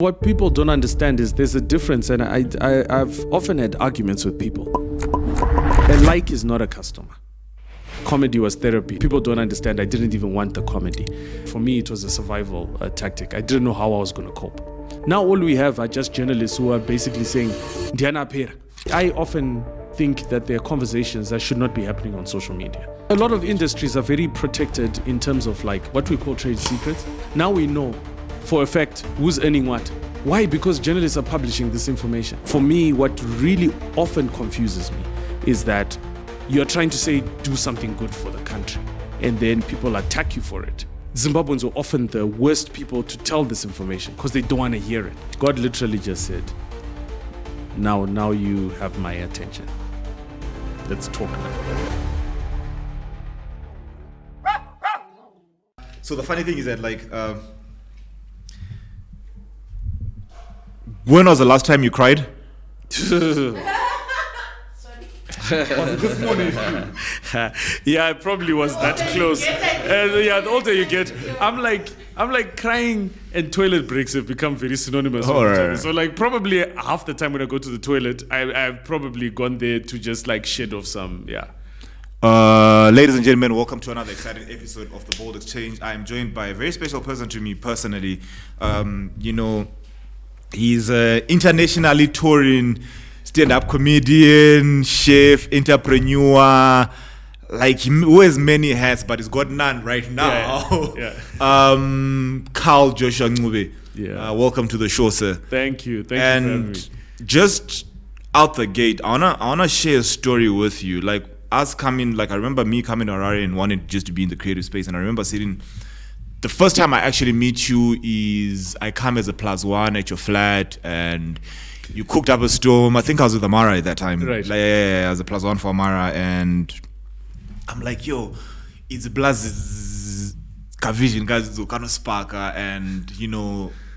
What people don't understand is there's a difference, and I've often had arguments with people. A like is not a customer. Comedy was therapy. People don't understand I didn't even want the comedy. For me, it was a survival tactic. I didn't know how I was going to cope. Now all we have are just journalists who are basically saying, Diana Pera. I often think that there are conversations that should not be happening on social media. A lot of industries are very protected in terms of like what we call trade secrets. Now we know for a fact who's earning what. Why? Because journalists are publishing this information. For me, what really often confuses me is that you're trying to say do something good for the country and then people attack you for it. Zimbabweans are often the worst people to tell this information because they don't want to hear it. God literally just said, now you have my attention. Let's talk now. So the funny thing is that when was the last time you cried? Was it this morning? Yeah, it probably was that close. The older you get, I'm like crying and toilet breaks have become very synonymous with each other. So like probably half the time when I go to the toilet, I've probably gone there to just like shed off some, Ladies and gentlemen, welcome to another exciting episode of The Bold Exchange. I am joined by a very special person to me personally. He's an internationally touring stand-up comedian, chef, entrepreneur, like he wears many hats, but he's got none right now. Carl Joshua Ncube. Welcome to the show, sir. Thank you. Thank you for having me. Just out the gate, I wanna share a story with you. Like us coming, like I remember me coming to Harare and wanted just to be in the creative space, and I remember sitting. The first time I actually meet you is I come as a +1 at your flat and you cooked up a storm. I think I was with Amara at that time. Right. Like, yeah, I was a +1 for Amara, and I'm like, yo, it's a blast vision, guys, kind of spark, and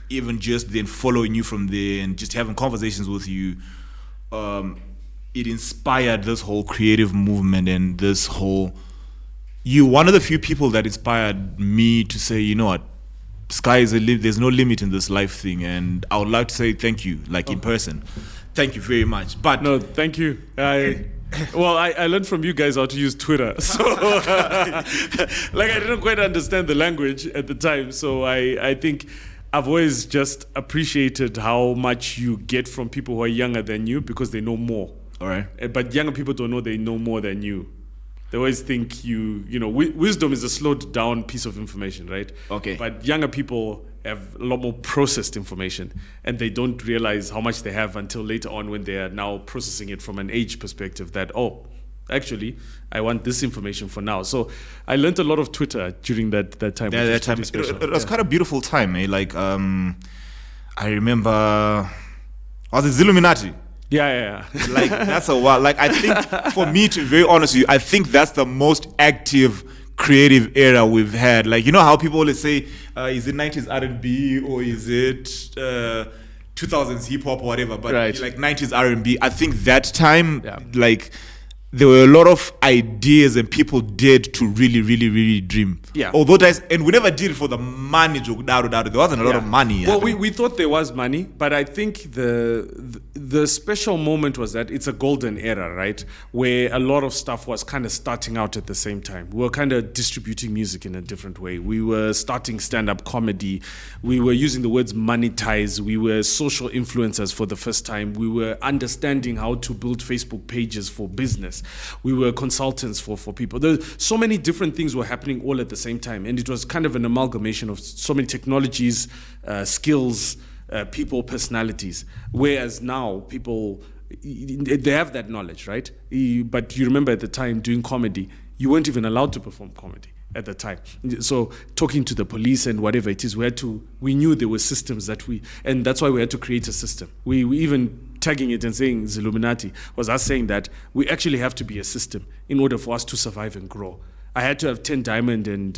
even just then following you from there and just having conversations with you, it inspired this whole creative movement and this whole. You're one of the few people that inspired me to say, you know what, sky is there's no limit in this life thing, and I would like to say thank you, in person. Thank you very much. But no, thank you. I learned from you guys how to use Twitter. So I didn't quite understand the language at the time. So I think I've always just appreciated how much you get from people who are younger than you because they know more. All right. But younger people don't know they know more than you. They always think wisdom is a slowed down piece of information, right? Okay. But younger people have a lot more processed information and they don't realize how much they have until later on when they are now processing it from an age perspective that, actually, I want this information for now. So I learned a lot of Twitter during that time. Yeah, that time. It was quite a beautiful time, eh? I remember, was it Illuminati? Yeah. That's a while. I think, for me, to be very honest with you, I think that's the most active creative era we've had. How people always say, is it 90s R&B or is it 2000s hip hop or whatever? But right. 90s R&B, I think that time, there were a lot of ideas and people dared to really, really, really dream. Yeah. Although and we never did it for the money. There wasn't a lot of money. Well, we thought there was money, but I think the special moment was that it's a golden era, right? Where a lot of stuff was kind of starting out at the same time. We were kind of distributing music in a different way. We were starting stand-up comedy. We were using the words monetize. We were social influencers for the first time. We were understanding how to build Facebook pages for business. We were consultants for people. There's so many different things were happening all at the same time, and it was kind of an amalgamation of so many technologies, skills, people, personalities. Whereas now people, they have that knowledge, right? But you remember at the time doing comedy, you weren't even allowed to perform comedy at the time. So talking to the police and whatever it is, we knew there were systems and that's why we had to create a system. We even tagging it and saying it's Illuminati was us saying that we actually have to be a system in order for us to survive and grow. I had to have 10 Diamond and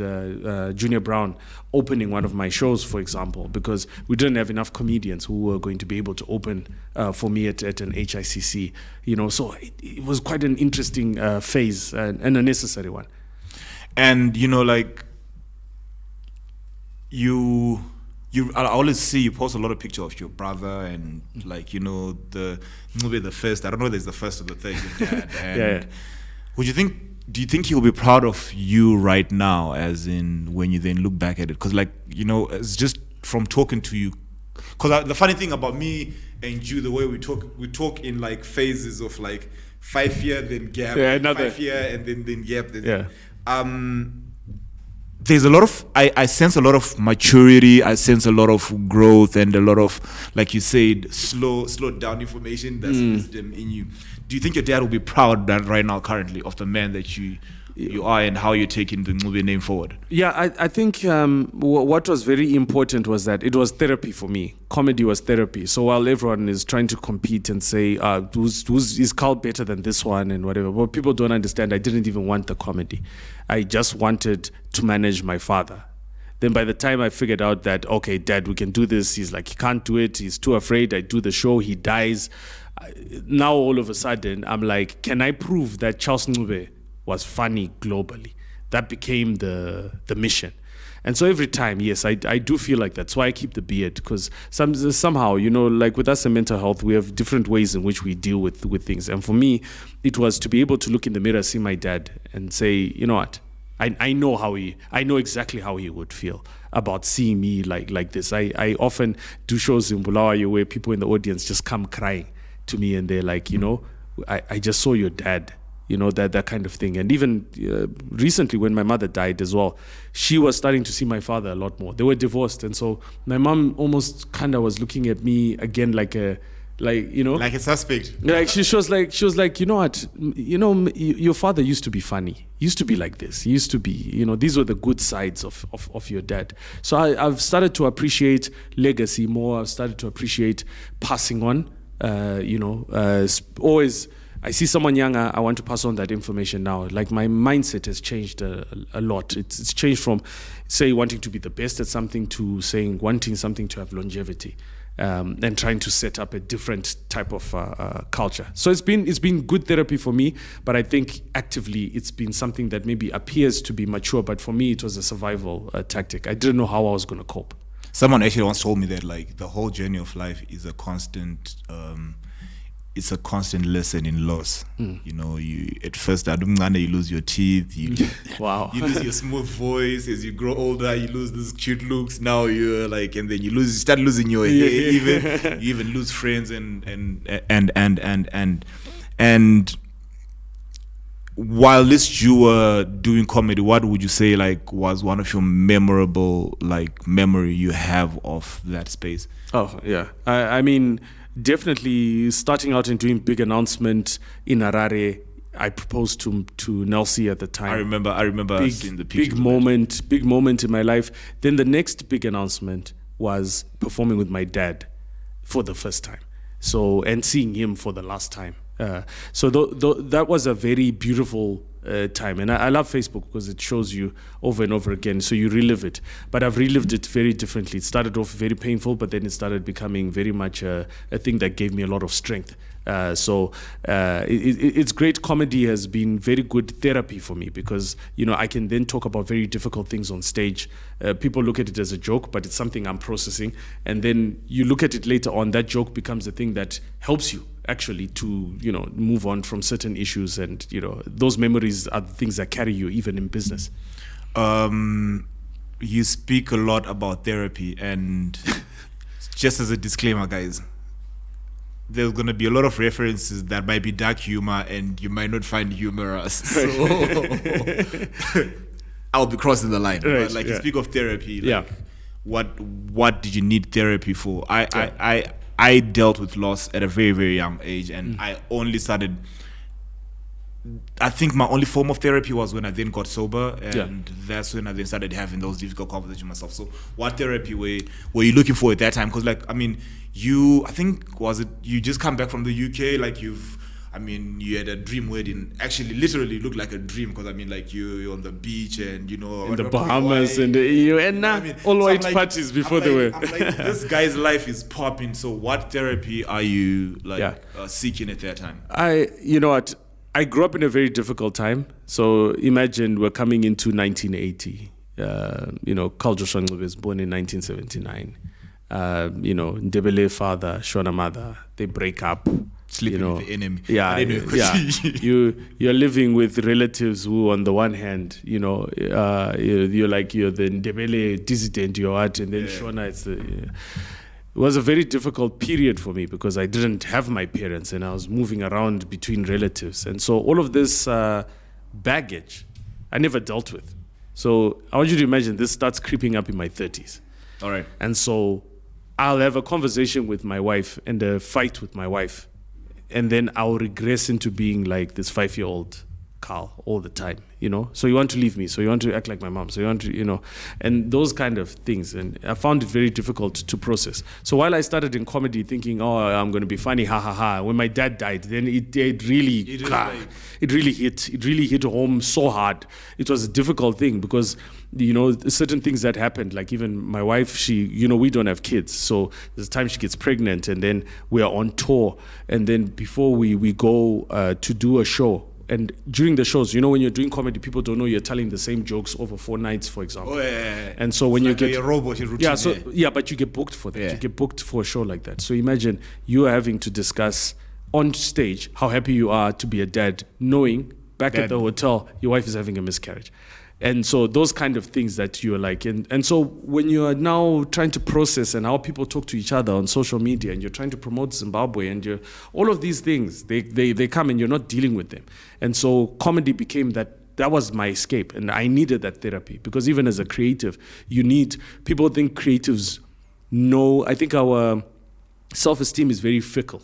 Junior Brown opening one of my shows, for example, because we didn't have enough comedians who were going to be able to open for me at an HICC. So it was quite an interesting phase and a necessary one. And you I always see you post a lot of pictures of your brother and like, you know, maybe the first, I don't know if there's the first or the third your dad. And do you think he'll be proud of you right now, as in when you then look back at it? Because like, you know, it's just from talking to you, because the funny thing about me and you, the way we talk in like phases of like 5 year, then gap, 5 year, and then gap. There's a lot of, I sense a lot of maturity, I sense a lot of growth, and a lot of, like you said, slow down information. That's wisdom in you. Do you think your dad will be proud that right now, currently, of the man that you are and how you're taking the movie name forward? Yeah, I think what was very important was that it was therapy for me. Comedy was therapy. So while everyone is trying to compete and say, is Carl better than this one and whatever, what people don't understand, I didn't even want the comedy. I just wanted to manage my father. Then by the time I figured out that, okay, Dad, we can do this, he's like, he can't do it, he's too afraid, I do the show, he dies. Now all of a sudden, I'm like, can I prove that Charles Ncube was funny globally? That became the mission. And so every time, yes, I do feel like that. That's why I keep the beard, because somehow, you know, like with us in mental health, we have different ways in which we deal with things. And for me, it was to be able to look in the mirror, see my dad, and say, you know what? I know exactly how he would feel about seeing me like this. I often do shows in Bulawayo where people in the audience just come crying to me, and they're like, you know, I just saw your dad. You know, that kind of thing. And even recently when my mother died as well, she was starting to see my father a lot more. They were divorced, and so my mom almost kind of was looking at me again like a suspect. Like she was like, you know what, you know, your father used to be funny, used to be like this, he used to be, you know, these were the good sides of your dad. So I've started to appreciate legacy more. I've started to appreciate passing on. Always. I see someone younger, I want to pass on that information now. Like my mindset has changed a lot. It's changed from, say, wanting to be the best at something to saying wanting something to have longevity, and trying to set up a different type of culture. So it's been good therapy for me, but I think actively it's been something that maybe appears to be mature, but for me it was a survival tactic. I didn't know how I was going to cope. Someone actually once told me that like the whole journey of life is a constant it's a constant lesson in loss. You know, you at first you lose your teeth, you lose your smooth voice. As you grow older, you lose these cute looks. Now you're like, and then you start losing your hair. You even lose friends and while you were doing comedy, what would you say like was one of your memorable like memory you have of that space? Oh yeah, I mean, definitely starting out and doing big announcement in Harare. I proposed to Nelsie at the time. I remember seeing the picture. Big moment in my life. Then the next big announcement was performing with my dad for the first time. So, and seeing him for the last time. So that was a very beautiful time. And I love Facebook because it shows you over and over again. So you relive it. But I've relived it very differently. It started off very painful, but then it started becoming very much a thing that gave me a lot of strength. It's great. Comedy has been very good therapy for me because, you know, I can then talk about very difficult things on stage. People look at it as a joke, but it's something I'm processing. And then you look at it later on, that joke becomes the thing that helps you actually to, you know, move on from certain issues. And, you know, those memories are the things that carry you even in business. You speak a lot about therapy, and just as a disclaimer, guys, there's going to be a lot of references that might be dark humor and you might not find humorous. So I'll be crossing the line. Right, but like you speak of therapy, like what did you need therapy for? I dealt with loss at a very, very young age, and I only started, I think my only form of therapy was when I then got sober, and that's when I then started having those difficult conversations with myself. So what therapy were you looking for at that time? Because like, I mean, you just come back from the UK, like you had a dream wedding. Actually, literally looked like a dream because I mean, like you're on the beach and you know in the Bahamas and all white parties before they were. I'm like, this guy's life is popping. So what therapy are you seeking at that time? You know what, I grew up in a very difficult time. So imagine we're coming into 1980. Carl Joshua Ncube was born in 1979. Ndebele father, Shona mother, they break up. Sleeping with the enemy. Yeah. You're living with relatives who, on the one hand, you're the Ndebele dissident, you're at, and then Shona, it was a very difficult period for me because I didn't have my parents and I was moving around between relatives. And so all of this baggage, I never dealt with. So I want you to imagine this starts creeping up in my 30s. All right. And so I'll have a conversation with my wife and a fight with my wife. And then I'll regress into being like this 5-year-old Carl all the time, So you want to leave me. So you want to act like my mom. So you want to, and those kind of things. And I found it very difficult to process. So while I started in comedy thinking, I'm going to be funny, ha, ha, ha. When my dad died, then it really hit home so hard. It was a difficult thing because, certain things that happened, like even my wife, she, we don't have kids. So there's a time she gets pregnant and then we are on tour. And then before we go to do a show, and during the shows, when you're doing comedy, people don't know you're telling the same jokes over 4 nights, for example. Oh, yeah. And so when it's you like get a robot routine, but you get booked for that. Yeah. You get booked for a show like that. So imagine you are having to discuss on stage how happy you are to be a dad, knowing back at the hotel your wife is having a miscarriage. And so those kind of things that you're like, and so when you are now trying to process and how people talk to each other on social media and you're trying to promote Zimbabwe and all of these things, they come and you're not dealing with them. And so comedy became that was my escape. And I needed that therapy because even as a creative, people think creatives know, I think our self-esteem is very fickle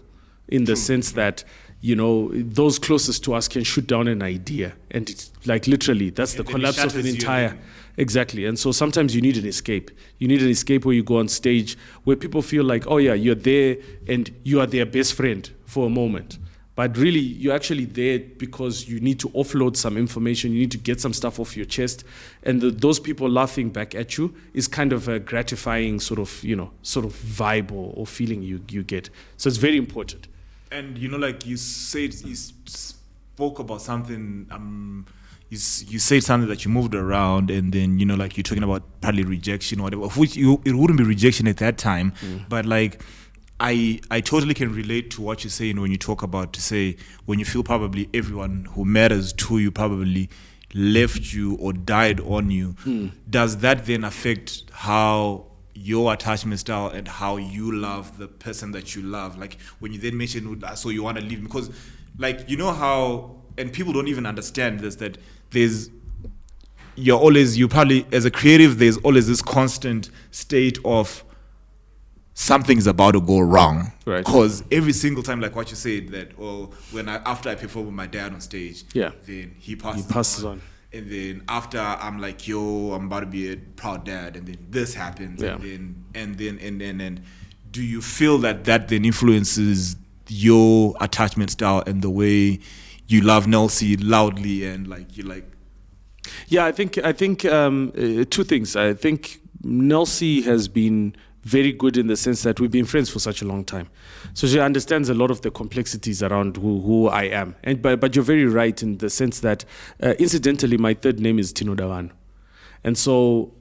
in the sense that, those closest to us can shoot down an idea. And it's like literally, that's the collapse of an entire... Exactly. And so sometimes you need an escape. You need an escape where you go on stage where people feel like, oh yeah, you're there and you are their best friend for a moment. But really, you're actually there because you need to offload some information. You need to get some stuff off your chest. And those people laughing back at you is kind of a gratifying sort of vibe or feeling you get. So it's very important. And like you spoke about something. You said something that you moved around, and then like you're talking about partly rejection or whatever. Of which it wouldn't be rejection at that time, but like I totally can relate to what you're saying when you talk about when you feel probably everyone who matters to you probably left you or died on you. Does that then affect how your attachment style and how you love the person that you love? Like when you then mention, so you want to leave, because like, how, and people don't even understand this, that you probably, as a creative, there's always this constant state of something's about to go wrong. Right. Because every single time, like what you said, that, after I perform with my dad on stage, then he passes on. And then after I'm like, I'm about to be a proud dad, and then this happens, and then do you feel that then influences your attachment style and the way you love Nelsie loudly and like you like? Yeah, I think 2 things. I think Nelsie has been very good in the sense that we've been friends for such a long time. So she understands a lot of the complexities around who I am. But you're very right in the sense that, incidentally, my third name is Tino Davan. And so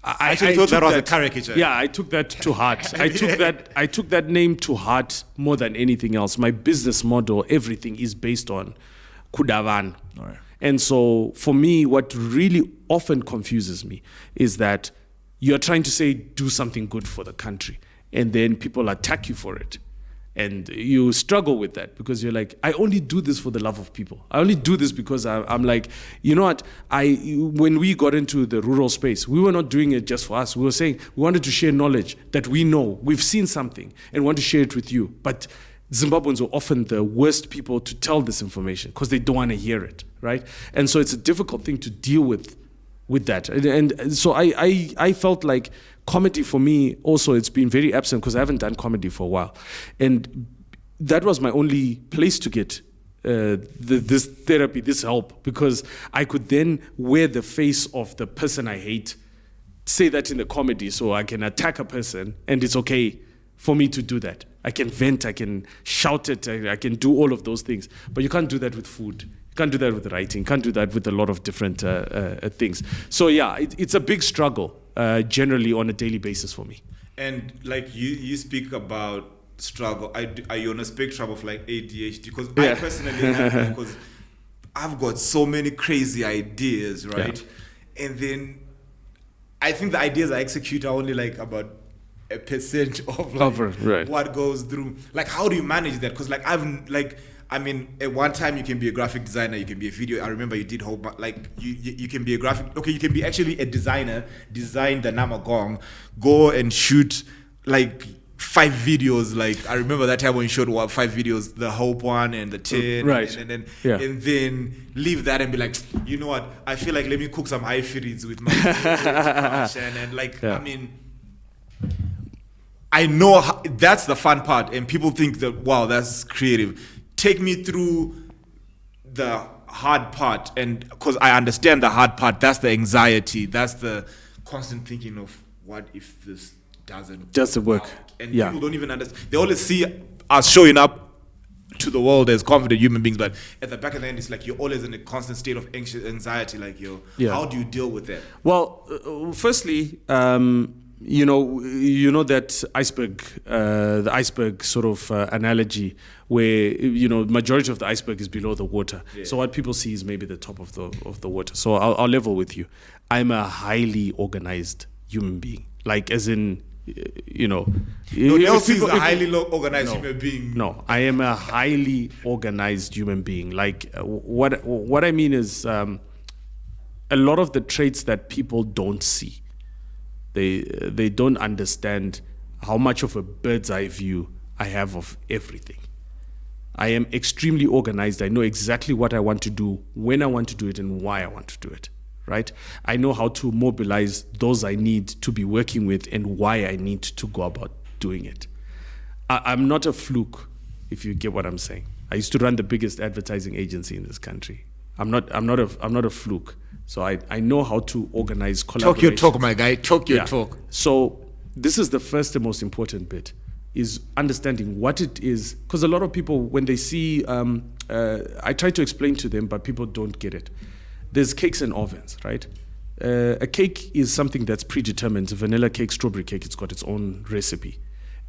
I thought that was a caricature. Yeah, I took that to heart. I took that name to heart more than anything else. My business model, everything is based on Kudavan. All right. And so for me, what really often confuses me is that you're trying to say, do something good for the country, and then people attack you for it. And you struggle with that because you're like, I only do this for the love of people. I only do this because I'm like, you know what? When we got into the rural space, we were not doing it just for us. We were saying we wanted to share knowledge that we know. We've seen something and want to share it with you. But Zimbabweans are often the worst people to tell this information because they don't want to hear it, right? And so it's a difficult thing to deal with that. And so I felt like comedy for me also, it's been very absent because I haven't done comedy for a while. And that was my only place to get this therapy, this help, because I could then wear the face of the person I hate, say that in the comedy, so I can attack a person and it's okay for me to do that. I can vent, I can shout it, I can do all of those things. But you can't do that with food. You can't do that with writing. Can't do that with a lot of different things. So yeah, it's a big struggle generally on a daily basis for me. And like you speak about struggle. Are you on a spectrum of like ADHD? Because I personally am, because I've got so many crazy ideas, right? Yeah. And then I think the ideas I execute are only like about a percent of like what goes through. Like, how do you manage that? Because like at one time you can be a graphic designer, you can be a video. I remember you did you can be a graphic. Okay, you can be actually a designer, design the Namagong, go and shoot like 5 videos. Like I remember that time when you shot 5 videos, the Hope one and the 10, right? And then leave that and be like, you know what? I feel like let me cook some high foods with my and like I mean. I know that's the fun part, and people think that, wow, that's creative. Take me through the hard part, and because I understand the hard part, that's the anxiety, that's the constant thinking of what if this doesn't work. And people don't even understand. They always see us showing up to the world as confident human beings, but at the back of the end, it's like you're always in a constant state of anxiety. Like, how do you deal with that? Well, firstly, you know that iceberg, the iceberg sort of analogy where, majority of the iceberg is below the water. Yeah. So what people see is maybe the top of the water. So I'll level with you. I'm a highly organized human being. Like, as in, Nelson is a highly organized human being. No, I am a highly organized human being. Like, what I mean is a lot of the traits that people don't see. They don't understand how much of a bird's eye view I have of everything. I am extremely organized. I know exactly what I want to do, when I want to do it, and why I want to do it, right? I know how to mobilize those I need to be working with and why I need to go about doing it. I'm not a fluke, if you get what I'm saying. I used to run the biggest advertising agency in this country. I'm not a fluke. So I know how to organize collaboration. Talk your talk, my guy. Talk your talk. So this is the first and most important bit, is understanding what it is. Because a lot of people, when they see, I try to explain to them, but people don't get it. There's cakes and ovens, right? A cake is something that's predetermined. Vanilla cake, strawberry cake, it's got its own recipe.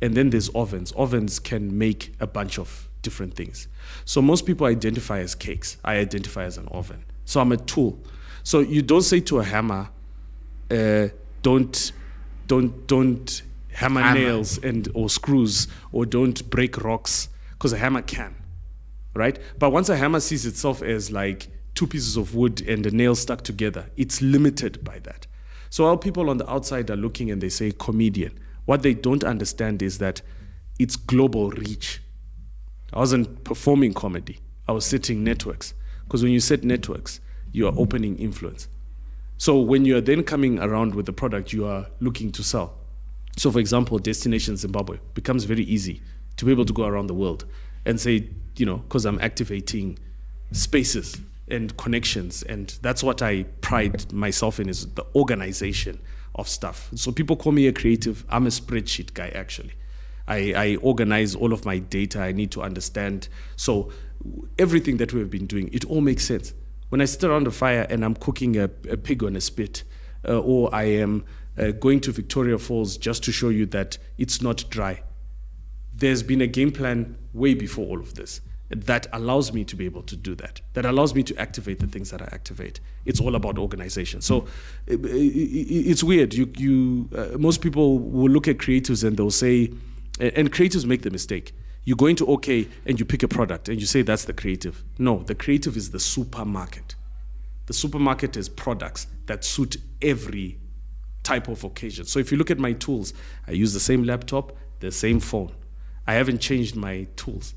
And then there's ovens. Ovens can make a bunch of different things. So most people identify as cakes. I identify as an oven. So I'm a tool. So you don't say to a hammer, don't hammer nails or screws, or don't break rocks, because a hammer can, right? But once a hammer sees itself as like 2 pieces of wood and a nail stuck together, it's limited by that. So all people on the outside are looking and they say comedian. What they don't understand is that it's global reach. I wasn't performing comedy. I was setting networks. Because when you set networks, you are opening influence. So when you are then coming around with the product you are looking to sell. So for example, Destination Zimbabwe becomes very easy to be able to go around the world and say, because I'm activating spaces and connections. And that's what I pride myself in, is the organization of stuff. So people call me a creative. I'm a spreadsheet guy, actually. I organize all of my data. I need to understand. So everything that we've been doing, it all makes sense. When I sit around a fire and I'm cooking a pig on a spit, or I am going to Victoria Falls just to show you that it's not dry, there's been a game plan way before all of this that allows me to be able to do that allows me to activate the things that I activate. It's all about organization. So it's weird. Most people will look at creatives and they'll say, and creatives make the mistake. You go into OK and you pick a product and you say that's the creative. No, the creative is the supermarket. The supermarket is products that suit every type of occasion. So if you look at my tools, I use the same laptop, the same phone. I haven't changed my tools.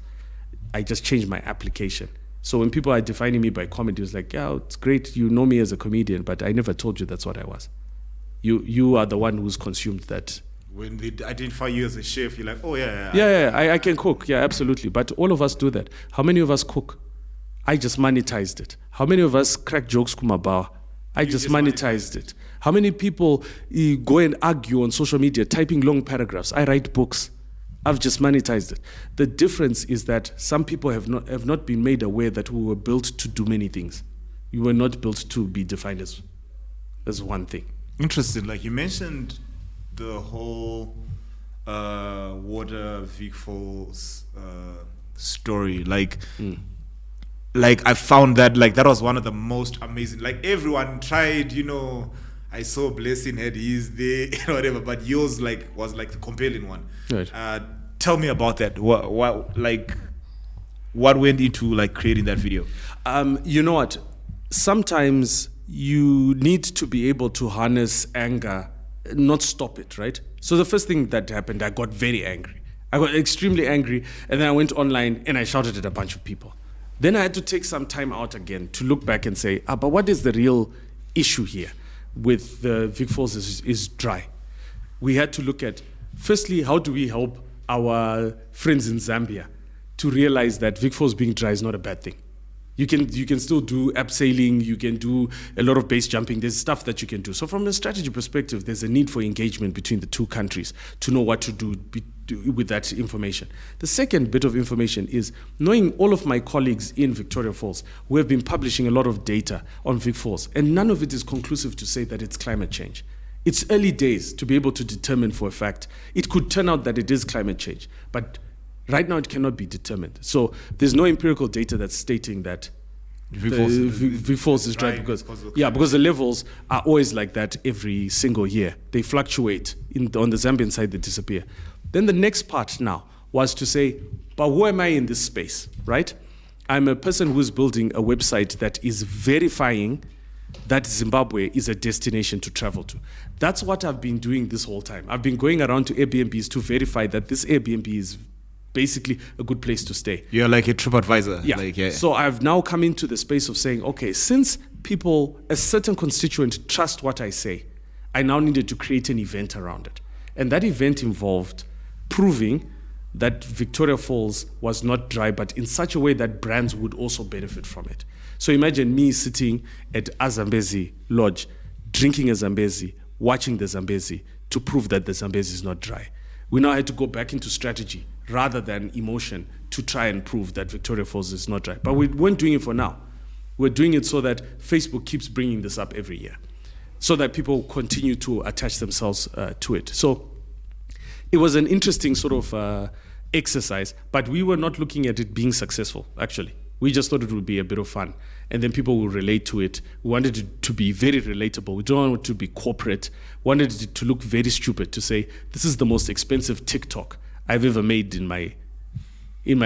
I just changed my application. So when people are defining me by comedy, it's like, yeah, it's great, you know me as a comedian, but I never told you that's what I was. You are the one who's consumed that. When they identify you as a chef, you're like, oh, yeah. I can cook. Yeah, absolutely. But all of us do that. How many of us cook? I just monetized it. How many of us crack jokes kumabao? I just monetized it. How many people go and argue on social media, typing long paragraphs? I write books. I've just monetized it. The difference is that some people have not been made aware that we were built to do many things. We were not built to be defined as one thing. Interesting. Like you mentioned the whole water Vic Falls story. Like I found that like that was one of the most amazing. Like everyone tried, I saw Blessing had his there, whatever, but yours was like the compelling one. Right. Tell me about that. What went into like creating that video? You know what? Sometimes you need to be able to harness anger, not stop it, right? So the first thing that happened, I got very angry. I got extremely angry, and then I went online and I shouted at a bunch of people. Then I had to take some time out again to look back and say, but what is the real issue here with the Vic Falls is dry? We had to look at, firstly, how do we help our friends in Zambia to realize that Vic Falls being dry is not a bad thing. You can still do abseiling, you can do a lot of base jumping, there's stuff that you can do. So from a strategy perspective, there's a need for engagement between the two countries to know what to do with that information. The second bit of information is knowing all of my colleagues in Victoria Falls who have been publishing a lot of data on Vic Falls, and none of it is conclusive to say that it's climate change. It's early days to be able to determine for a fact. It could turn out that it is climate change, but right now it cannot be determined. So there's no empirical data that's stating that Vic Falls is dry because the levels are always like that every single year. They fluctuate. On the Zambian side, they disappear. Then the next part now was to say, but who am I in this space, right? I'm a person who's building a website that is verifying that Zimbabwe is a destination to travel to. That's what I've been doing this whole time. I've been going around to Airbnbs to verify that this Airbnb is basically a good place to stay. You're like a TripAdvisor. Yeah. So I've now come into the space of saying, okay, since people, a certain constituent, trust what I say, I now needed to create an event around it. And that event involved proving that Victoria Falls was not dry, but in such a way that brands would also benefit from it. So imagine me sitting at a Zambezi lodge, drinking a Zambezi, watching the Zambezi to prove that the Zambezi is not dry. We now had to go back into strategy rather than emotion to try and prove that Victoria Falls is not dry. But we weren't doing it for now. We're doing it so that Facebook keeps bringing this up every year, so that people continue to attach themselves to it. So it was an interesting sort of exercise, but we were not looking at it being successful, actually. We just thought it would be a bit of fun. And then people will relate to it. We wanted it to be very relatable. We don't want it to be corporate. We wanted it to look very stupid, to say, this is the most expensive TikTok I've ever made in my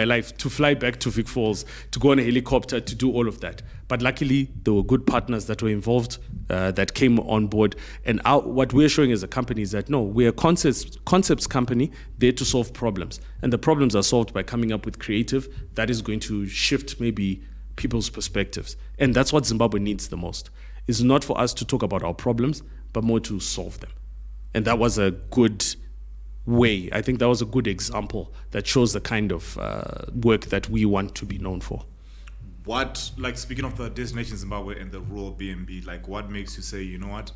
life, to fly back to Vic Falls, to go on a helicopter, to do all of that. But luckily, there were good partners that were involved, that came on board. And what we're showing as a company is that, no, we're a concepts company there to solve problems. And the problems are solved by coming up with creative that is going to shift maybe people's perspectives. And that's what Zimbabwe needs the most. It's not for us to talk about our problems, but more to solve them. And that was a good way. I think that was a good example that shows the kind of work that we want to be known for. What, like, speaking of the destination Zimbabwe and the Rural BnB, like, what makes you say, you know what,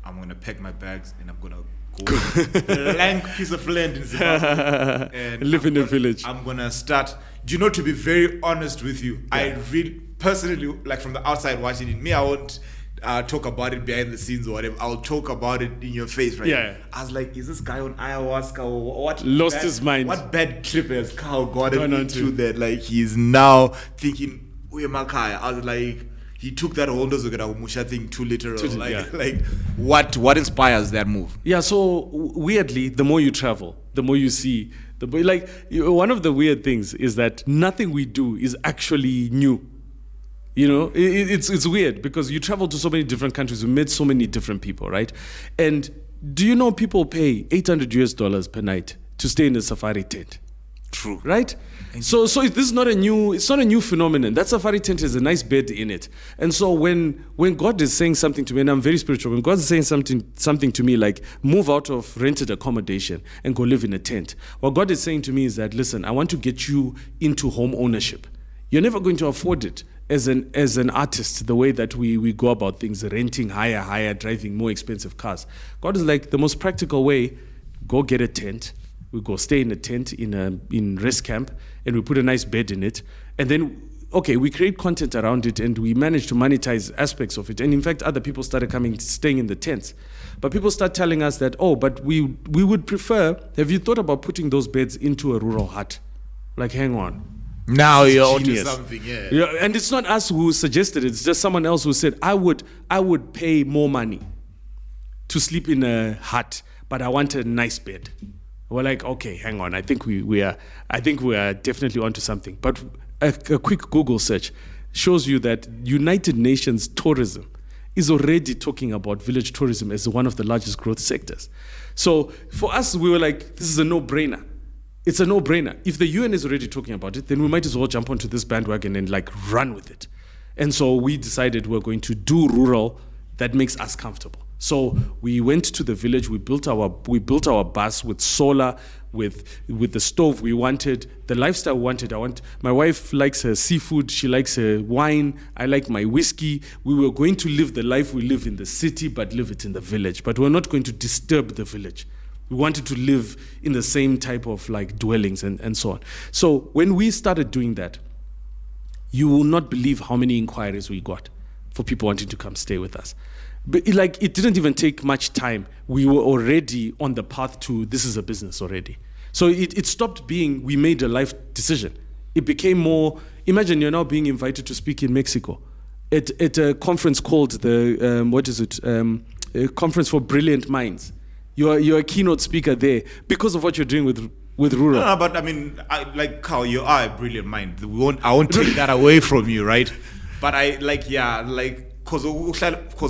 I'm going to pack my bags and I'm going to go to a blank piece of land in Zimbabwe and live in a village. I'm going to start, to be very honest with you, I really, personally, like, from the outside watching it, I won't talk about it behind the scenes or whatever. I'll talk about it in your face, right? Yeah. I was like, is this guy on ayahuasca or what? Lost his mind. What bad trip has Carl gotten into that? Like, he's now thinking, where Makaya? I was like, he took that whole Musha thing too literal. Like, what inspires that move? Yeah, so weirdly, the more you travel, the more you see. One of the weird things is that nothing we do is actually new. It's weird because you travel to so many different countries, we met so many different people, right? And do you know people pay $800 per night to stay in a safari tent? True. Right? So this is not a new phenomenon. That safari tent has a nice bed in it. And so when God is saying something to me, and I'm very spiritual, when God is saying something to me like move out of rented accommodation and go live in a tent, what God is saying to me is that, listen, I want to get you into home ownership. You're never going to afford it as an artist, the way that we go about things, renting higher, driving more expensive cars. God is like, the most practical way, go get a tent, We go stay in a tent in rest camp, and we put a nice bed in it. And then, okay, we create content around it, and we manage to monetize aspects of it. And in fact, other people started staying in the tents. But people start telling us that, but we would prefer, have you thought about putting those beds into a rural hut? Like, hang on. Now you're onto Genius. something, yeah. And it's not us who suggested it. It's just someone else who said, I would pay more money to sleep in a hut, but I want a nice bed. We're like, okay, hang on. I think we are definitely onto something. But a quick Google search shows you that United Nations tourism is already talking about village tourism as one of the largest growth sectors. So for us, we were like, this is a no-brainer. It's a no-brainer. If the UN is already talking about it, then we might as well jump onto this bandwagon and like run with it. And so we decided we're going to do rural that makes us comfortable. So we went to the village. We built our bus with solar, with the stove we wanted, the lifestyle we wanted. My wife likes her seafood. She likes her wine. I like my whiskey. We were going to live the life we live in the city, but live it in the village. But we're not going to disturb the village. We wanted to live in the same type of like dwellings and so on. So when we started doing that, you will not believe how many inquiries we got for people wanting to come stay with us. But it didn't even take much time. We were already on the path to this is a business already. So it stopped being we made a life decision. It became more, imagine you're now being invited to speak in Mexico at a conference called the, a conference for brilliant minds. You're a keynote speaker there because of what you're doing with rural. No, but I mean, Carl, you are a brilliant mind. I won't take that away from you, right? But because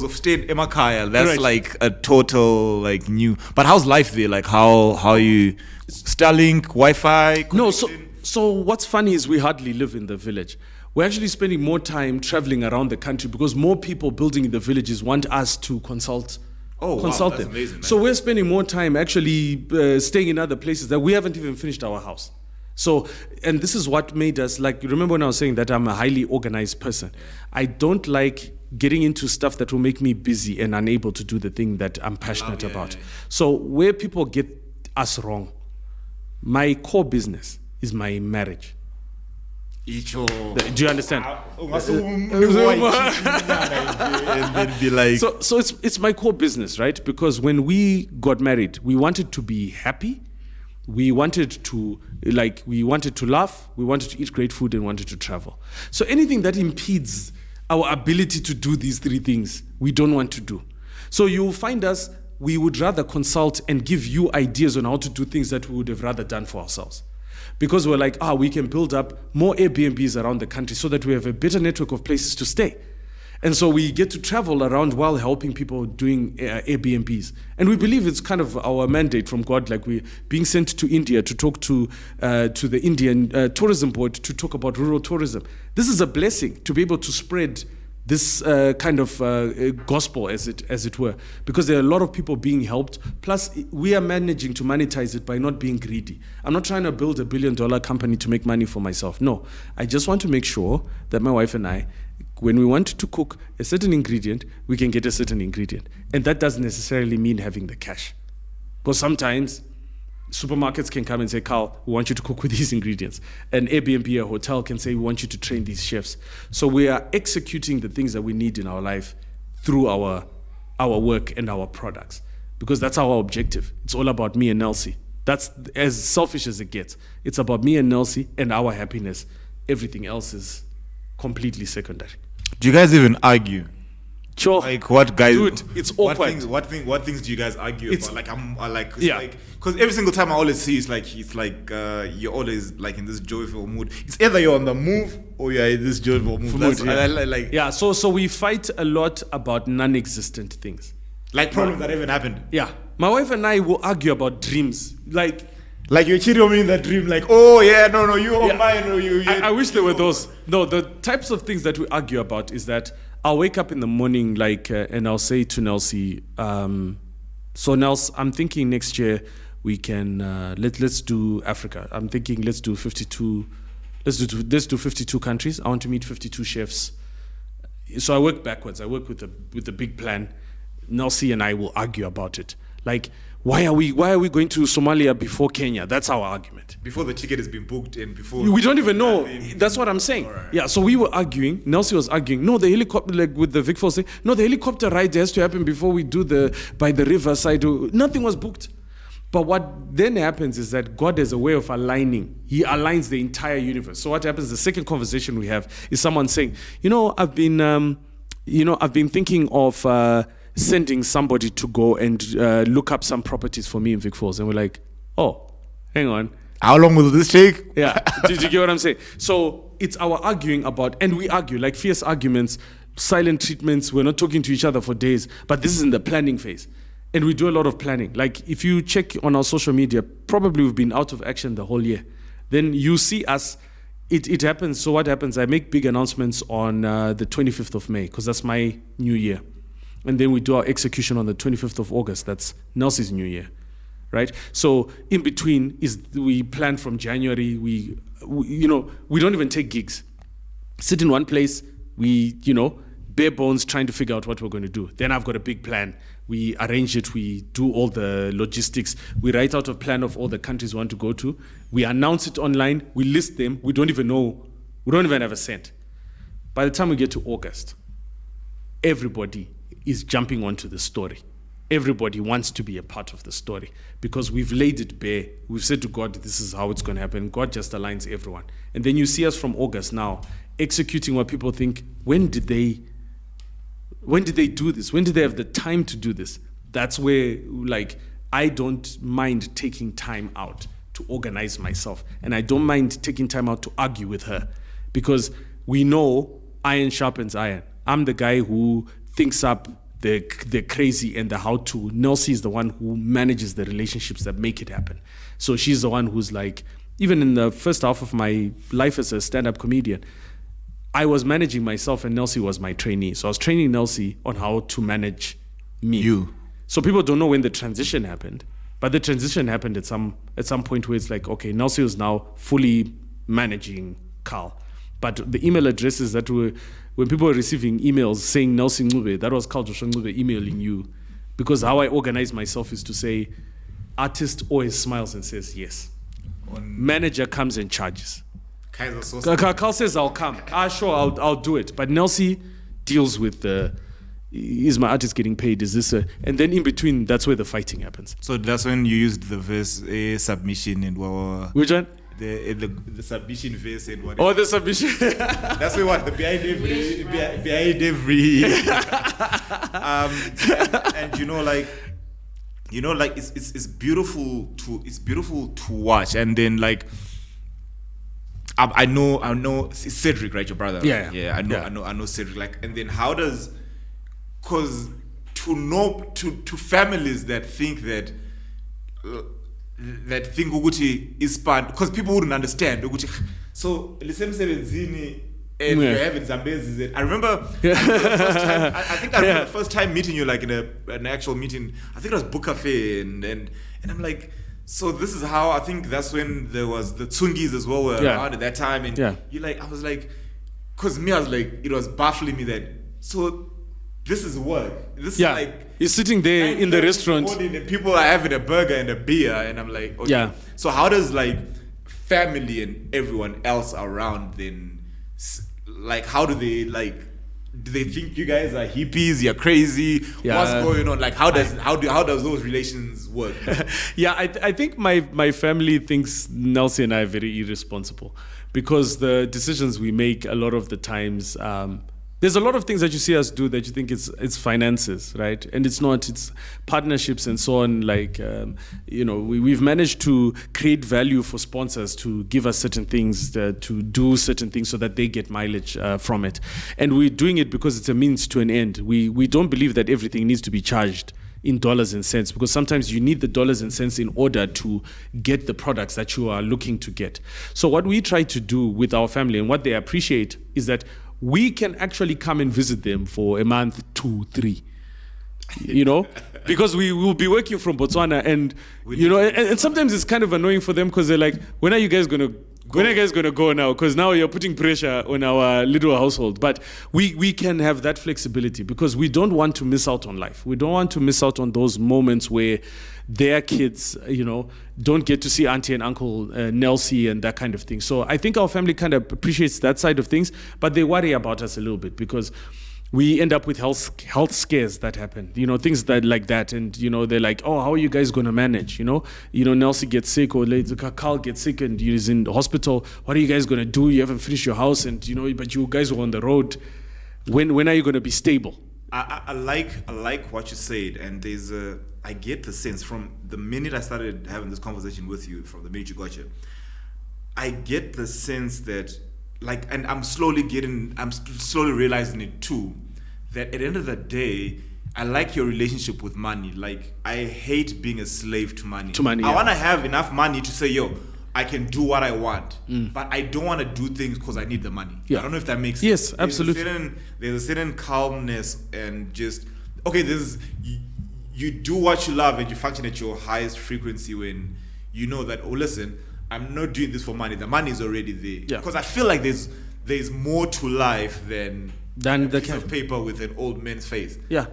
of state Emakaya, that's right. Like a total like new. But how's life there? Like how you Starlink, Wi-Fi? No, so what's funny is we hardly live in the village. We're actually spending more time traveling around the country because more people building in the villages want us to consult. Consult that's them. amazing, man. So we're spending more time actually staying in other places that we haven't even finished our house. So, and this is what made us, like, remember when I was saying that I'm a highly organized person? I don't like getting into stuff that will make me busy and unable to do the thing that I'm passionate about. Yeah. So where people get us wrong, my core business is my marriage. Do you understand? And then be like, So it's my core business, right? Because when we got married, we wanted to be happy. We wanted to laugh. We wanted to eat great food and wanted to travel. So anything that impedes our ability to do these three things, we don't want to do. So you'll find us, we would rather consult and give you ideas on how to do things that we would have rather done for ourselves. Because we're like, we can build up more Airbnbs around the country so that we have a better network of places to stay. And so we get to travel around while helping people doing Airbnbs. And we believe it's kind of our mandate from God, like we're being sent to India to talk to the Indian tourism board to talk about rural tourism. This is a blessing to be able to spread this kind of gospel, as it were, because there are a lot of people being helped. Plus, we are managing to monetize it by not being greedy. I'm not trying to build $1 billion company to make money for myself. No, I just want to make sure that my wife and I, when we want to cook a certain ingredient, we can get a certain ingredient. And that doesn't necessarily mean having the cash. Because sometimes supermarkets can come and say, Carl, we want you to cook with these ingredients. An Airbnb, a hotel can say, we want you to train these chefs. So we are executing the things that we need in our life through our work and our products. Because that's our objective. It's all about me and Nelsie. That's as selfish as it gets. It's about me and Nelsie and our happiness. Everything else is completely secondary. do you guys even argue? Sure. Like what guys? Dude, it's awkward. What things do you guys argue about? Like Yeah. Because every single time I always see it's like you're always like in this joyful mood. It's either you're on the move or you're in this joyful mood. That's, yeah. Yeah. So we fight a lot about non-existent things, like problems that haven't happened. Yeah. My wife and I will argue about dreams, like you're cheating on me in that dream. Like, oh yeah, no, you are mine. Or you. I wish there were those. No, the types of things that we argue about is that I'll wake up in the morning, and I'll say to Nelsie, so Nels, I'm thinking next year we can let's do Africa. I'm thinking let's do 52. Let's do 52 countries. I want to meet 52 chefs. So I work backwards. I work with a big plan. Nelsie and I will argue about it. Like why are we going to Somalia before Kenya? That's our argument. Before the ticket has been booked and before We don't even know. That's what I'm saying. Right. Yeah, so we were arguing. Nelsie was arguing. No, the helicopter, like with the Vic Falls thing. No, the helicopter ride has to happen before we do by the riverside. Nothing was booked. But what then happens is that God has a way of aligning. He aligns the entire universe. So what happens? The second conversation we have is someone saying, I've been thinking of sending somebody to go and look up some properties for me in Vic Falls. And we're like, oh, hang on. How long will this take? Yeah. Did you get what I'm saying? So it's our arguing about, and we argue like fierce arguments, silent treatments. We're not talking to each other for days, but this is in the planning phase. And we do a lot of planning. Like if you check on our social media, probably we've been out of action the whole year. Then you see us, it happens. So what happens? I make big announcements on the 25th of May, because that's my new year. And then we do our execution on the 25th of August. That's Nelsie's new year, right? So in between we plan from January. We don't even take gigs. Sit in one place. We, bare bones trying to figure out what we're going to do. Then I've got a big plan. We arrange it. We do all the logistics. We write out a plan of all the countries we want to go to. We announce it online. We list them. We don't even know. We don't even have a cent. By the time we get to August, everybody is jumping onto the story. Everybody wants to be a part of the story because we've laid it bare. We've said to God, this is how it's going to happen. God just aligns everyone. And then you see us from August now executing what people think, when did they do this? When did they have the time to do this? That's where, I don't mind taking time out to organize myself. And I don't mind taking time out to argue with her because we know iron sharpens iron. I'm the guy who thinks up the crazy and the how-to. Nelsie is the one who manages the relationships that make it happen. So she's the one who's even in the first half of my life as a stand-up comedian, I was managing myself and Nelsie was my trainee. So I was training Nelsie on how to manage me. You. So people don't know when the transition happened, but the transition happened at some point where it's okay, Nelsie is now fully managing Carl. But the email addresses that were, when people were receiving emails saying Nelsie Ncube, that was Carl Joshua Ncube emailing you. Because how I organize myself is to say, artist always smiles and says yes. Manager comes and charges. Carl says, I'll come. Sure, I'll do it. But Nelsie deals with is my artist getting paid? Is this and then in between, that's where the fighting happens. So that's when you used the verse submission and which one? The submission verse and what? Oh, the submission. That's what the behind every. And it's beautiful to watch, and then I know Cedric, right, your brother. Yeah. I know Cedric. And then how does, because to families that think that ukuthi is part, because people wouldn't understand ukuthi, so listen sebenzini and you're having Zambezi. I remember the first time, I think I remember the first time meeting you in an actual meeting. I think it was Book Cafe and I'm like, so this is how, I think that's when there was the Tsungis as well were around at that time, and I was like, because me, I was like, it was baffling me that, so this is work. This is you're sitting there in the restaurant and people are having a burger and a beer, and I'm like, okay. So how does family and everyone else around then, how do they do they think you guys are hippies? You're crazy. What's going on? How does those relations work? I think my family thinks Nelsie and I are very irresponsible because the decisions we make a lot of the times, there's a lot of things that you see us do that you think it's finances, right? And it's not. It's partnerships and so on. We've managed to create value for sponsors to give us certain things, to do certain things so that they get mileage from it. And we're doing it because it's a means to an end. We don't believe that everything needs to be charged in dollars and cents, because sometimes you need the dollars and cents in order to get the products that you are looking to get. So what we try to do with our family and what they appreciate is that we can actually come and visit them for a month, 2, 3, because we will be working from Botswana and, and sometimes it's kind of annoying for them because they're like, when are you guys going to When are you guys going to go now? Because now you're putting pressure on our little household. But we can have that flexibility because we don't want to miss out on life. We don't want to miss out on those moments where their kids, don't get to see auntie and uncle Nelsie and that kind of thing. So I think our family kind of appreciates that side of things, but they worry about us a little bit because we end up with health scares that happen, things that like that. And, they're like, oh, how are you guys going to manage? Nelsie gets sick or Carl gets sick and he's in the hospital. What are you guys going to do? You haven't finished your house and, but you guys were on the road. When are you going to be stable? I like what you said. And I get the sense from the minute I started having this conversation with you, from the minute you got here, I get the sense that and I'm slowly realizing it too, that at the end of the day, I like your relationship with money. Like, I hate being a slave to money. I want to have enough money to say, yo, I can do what I want, but I don't want to do things because I need the money. Yeah. I don't know if that makes sense. Yes, absolutely. There's a certain calmness and just, okay, you do what you love and you function at your highest frequency when you know that, oh, listen, I'm not doing this for money. The money is already there. Yeah. Because I feel like there's more to life than a piece of paper with an old man's face. Yeah.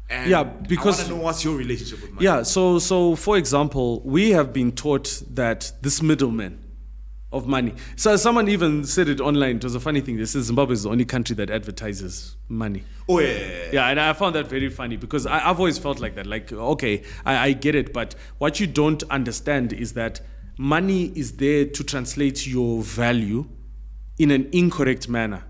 And because I want to know what's your relationship with money. Yeah. So for example, we have been taught that this middleman of money. So someone even said it online. It was a funny thing. They said Zimbabwe is the only country that advertises money. Oh yeah. Yeah, and I found that very funny because I've always felt like that. Like, okay, I get it, but what you don't understand is that money is there to translate your value in an incorrect manner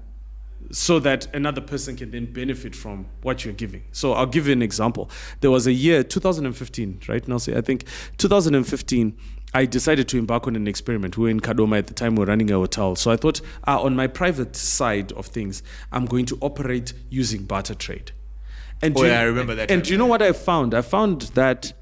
so that another person can then benefit from what you're giving. So I'll give you an example. There was a year, 2015, right, Nelsie? I think 2015, I decided to embark on an experiment. We were in Kadoma at the time, we were running a hotel. So I thought, on my private side of things, I'm going to operate using barter trade. And I remember that. And do you know what I found? I found that,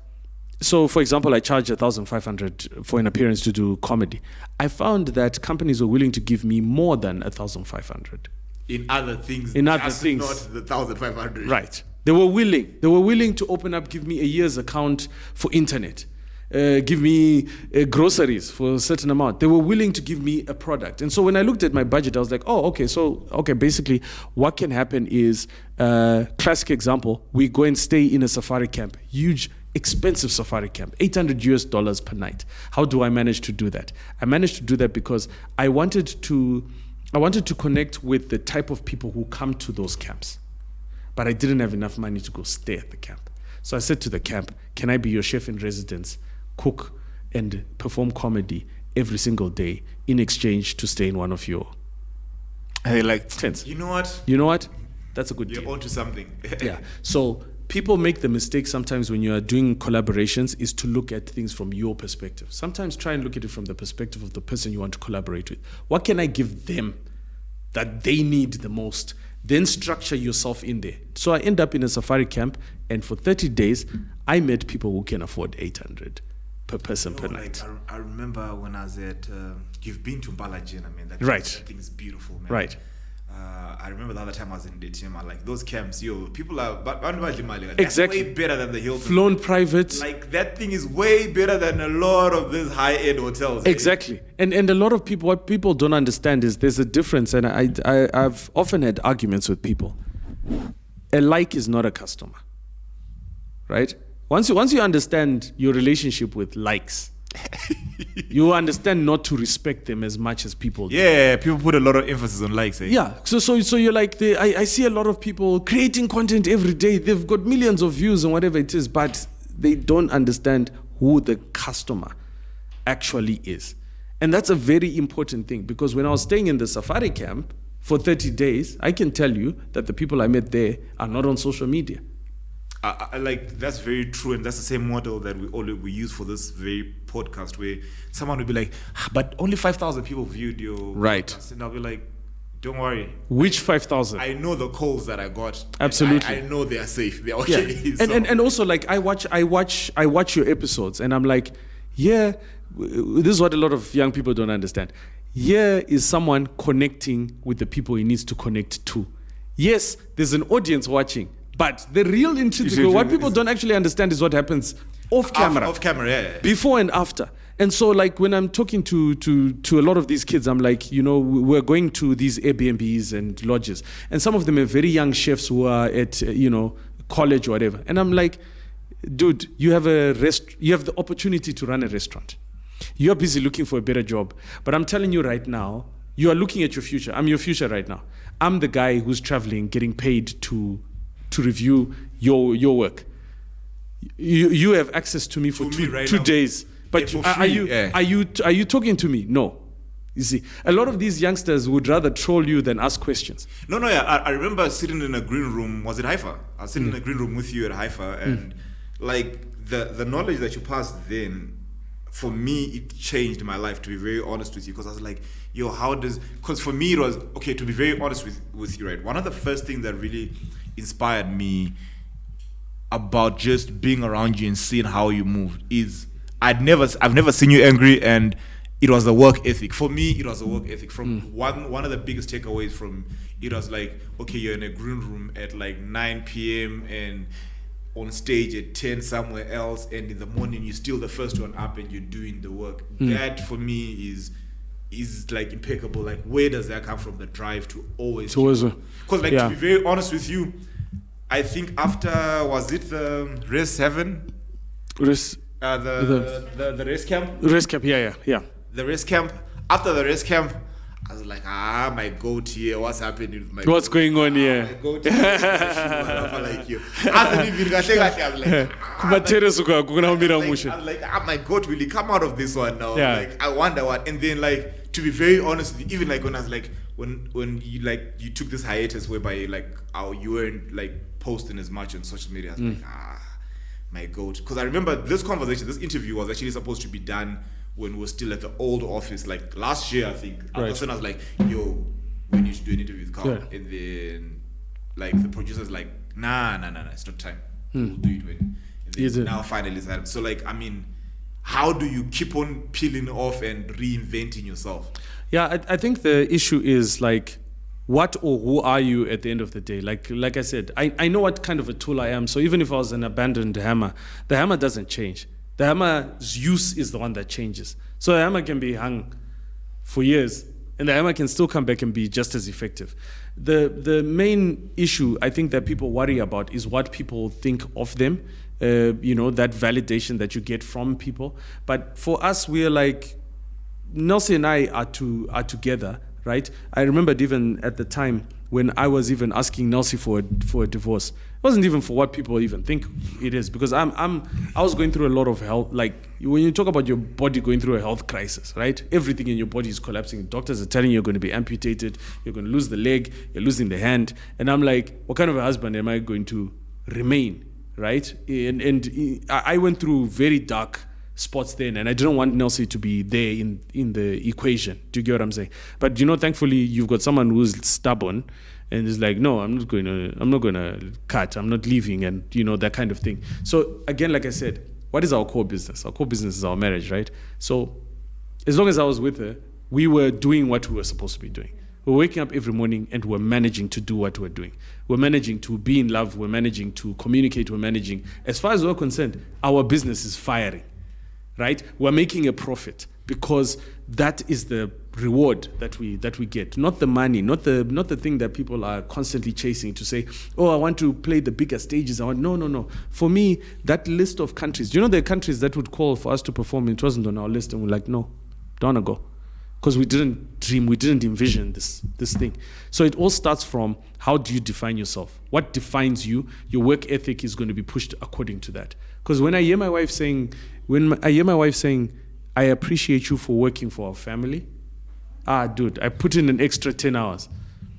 so for example, I charge 1,500 for an appearance to do comedy. I found that companies were willing to give me more than 1,500. In other things. Not the 1,500. Right. They were willing to open up, give me a year's account for internet. Give me groceries for a certain amount. They were willing to give me a product. And so when I looked at my budget, I was like, basically what can happen is, classic example, we go and stay in a safari camp, huge, expensive safari camp, $800 per night. How do I manage to do that? I managed to do that because I wanted to connect with the type of people who come to those camps, but I didn't have enough money to go stay at the camp. So I said to the camp, can I be your chef in residence, cook and perform comedy every single day in exchange to stay in one of your tents? You know what? That's a good deal. You're onto something. Yeah. So people make the mistake sometimes when you are doing collaborations is to look at things from your perspective. Sometimes try and look at it from the perspective of the person you want to collaborate with. What can I give them that they need the most? Then structure yourself in there. So I end up in a safari camp, and for 30 days, I met people who can afford 800 per person per night. I remember when I was at, you've been to Mbalaji, man. That thing is beautiful, man. Right. I remember the other time I was in Daytime, like those camps, people are exactly way better than the Hilton. Flown private. Like that thing is way better than a lot of these high-end hotels. Exactly. And a lot of people, what people don't understand is there's a difference, and I've often had arguments with people. A like is not a customer, right? Once you understand your relationship with likes, you understand not to respect them as much as people do. Yeah, people put a lot of emphasis on likes. Eh? Yeah, so you're like, I see a lot of people creating content every day. They've got millions of views and whatever it is, but they don't understand who the customer actually is. And that's a very important thing, because when I was staying in the safari camp for 30 days, I can tell you that the people I met there are not on social media. That's very true, and that's the same model that we use for this very podcast, where someone will be like, but only 5,000 people viewed your podcast. And I'll be like, don't worry. Which 5,000? I know the calls that I got. Absolutely. I know they are safe. They're okay. Yeah. And also, like, I watch your episodes, and I'm like, yeah, this is what a lot of young people don't understand. Here is someone connecting with the people he needs to connect to. Yes, there's an audience watching, but the real intrinsic, what people don't actually understand is what happens off camera. Off camera, yeah. Before and after. And so, like, when I'm talking to a lot of these kids, I'm like, we're going to these Airbnbs and lodges, and some of them are very young chefs who are at, college or whatever. And I'm like, dude, you have the opportunity to run a restaurant. You're busy looking for a better job. But I'm telling you right now, you are looking at your future. I'm your future right now. I'm the guy who's traveling, getting paid to review your work. You have access to me for two days. But are you talking to me? No. You see, a lot of these youngsters would rather troll you than ask questions. No, I remember sitting in a green room. Was it Haifa? I was sitting in a green room with you at Haifa, and like the knowledge that you passed then, for me, it changed my life, to be very honest with you, because I was like, yo, because for me it was, okay, to be very honest with you, right? One of the first things that really inspired me about just being around you and seeing how you moved is I've never seen you angry, and it was the work ethic. For me, it was the work ethic. From one of the biggest takeaways from it was like, okay, you're in a green room at like 9 p.m. and on stage at 10 somewhere else, and in the morning you're still the first one up and you're doing the work. That for me is like impeccable. Like, where does that come from? The drive to always because to be very honest with you, I think after, was it the race 7? The race camp? Race camp, yeah. The race camp. After the race camp, I was like, my goat here, what's happening with my What's goat? going on here? My goat here. Like you. I was like, my goat, will he come out of this one now? Yeah. Like, I wonder what. And then, like, to be very honest with you, even like when I was like, when you took this hiatus whereby you weren't like posting as much on social media, I was like, my goat. Because I remember this interview was actually supposed to be done when we were still at the old office, like last year, I think. Right. That's when I was like, yo, we need to do an interview with Carl. Yeah. And then, like, the producer's like, nah, it's not time. We'll do it when. And then now finally it's happened. So, like, I mean, how do you keep on peeling off and reinventing yourself? Yeah, I think the issue is, like, what or who are you at the end of the day? Like I said, I know what kind of a tool I am. So even if I was an abandoned hammer, the hammer doesn't change. The hammer's use is the one that changes. So the hammer can be hung for years, and the hammer can still come back and be just as effective. The main issue I think that people worry about is what people think of them, that validation that you get from people. But for us, we're like, Nelsie and I are together, right? I remembered even at the time when I was even asking Nelsie for a divorce. It wasn't even for what people even think it is, because I was going through a lot of health. Like, when you talk about your body going through a health crisis, right? Everything in your body is collapsing. Doctors are telling you you're going to be amputated, you're going to lose the leg, you're losing the hand, and I'm like, what kind of a husband am I going to remain, right? And I went through very dark spots then, and I didn't want Nelsie to be there in the equation. Do you get what I'm saying? But thankfully you've got someone who's stubborn and is like, no, I'm not going to cut, I'm not leaving, and that kind of thing. So again, like I said, what is our core business? Our core business is our marriage, right? So as long as I was with her, we were doing what we were supposed to be doing. We're waking up every morning and we're managing to do what we're doing. We're managing to be in love, we're managing to communicate, we're managing. As far as we're concerned, our business is firing. Right? We're making a profit because that is the reward that we get, not the money, not the thing that people are constantly chasing to say, oh, I want to play the bigger stages. No. For me, that list of countries, the countries that would call for us to perform, it wasn't on our list, and we're like, no, don't want to go. Because we didn't dream, we didn't envision this thing. So it all starts from, how do you define yourself? What defines you? Your work ethic is going to be pushed according to that. Because when I hear my wife saying, I appreciate you for working for our family, dude, I put in an extra 10 hours.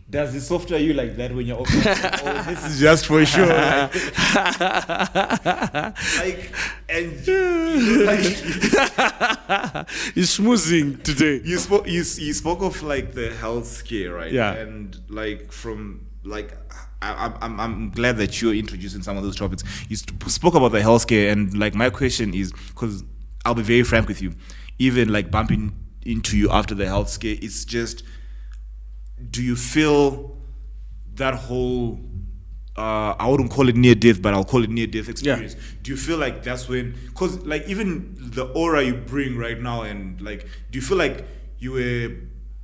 Does the software you like that when you're open? Oh, this is just for sure. You're schmoozing today. You spoke of like the health scare, right? Yeah. And like I'm glad that you're introducing some of those topics. You spoke about the health scare, and like my question is, because I'll be very frank with you, even like bumping into you after the health scare, it's just, do you feel that whole I wouldn't call it near death, but I'll call it near death experience. Do you feel like that's when, because like even the aura you bring right now, and like, do you feel like you were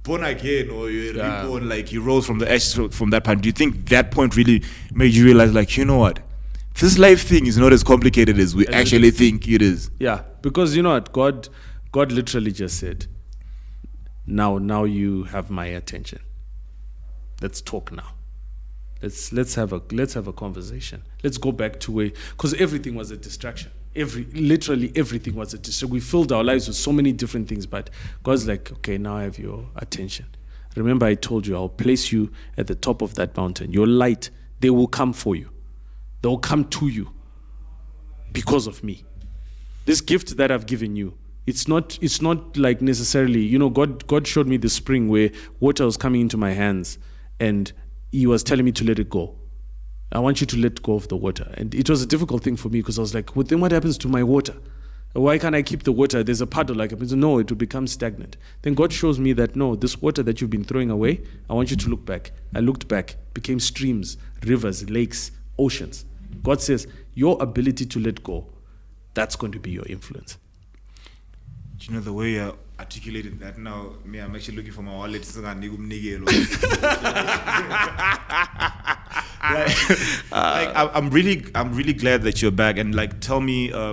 born again, or you were reborn, like you rose from the ashes from that point? Do you think that point really made you realize, like, you know what, this life thing is not as complicated as we actually think it is? Yeah, because you know what, God literally just said, now you have my attention. Let's talk now. Let's have a conversation. Let's go back to where, because everything was a distraction. Literally everything was a distraction. We filled our lives with so many different things, but God's like, okay, now I have your attention. Remember, I told you I'll place you at the top of that mountain. Your light, they will come for you. They will come to you because of me. This gift that I've given you, it's not like necessarily, you know, God showed me the spring where water was coming into my hands, and He was telling me to let it go. I want you to let go of the water. And it was a difficult thing for me, because I was like, well, then what happens to my water? Why can't I keep the water? There's a puddle. Like, no, it will become stagnant. Then God shows me that, no, this water that you've been throwing away, I want you to look back. I looked back, became streams, rivers, lakes, oceans. God says, your ability to let go, that's going to be your influence. Do you know the way you articulated that now? Me, I'm actually looking for my wallet. I'm really glad that you're back, and like tell me a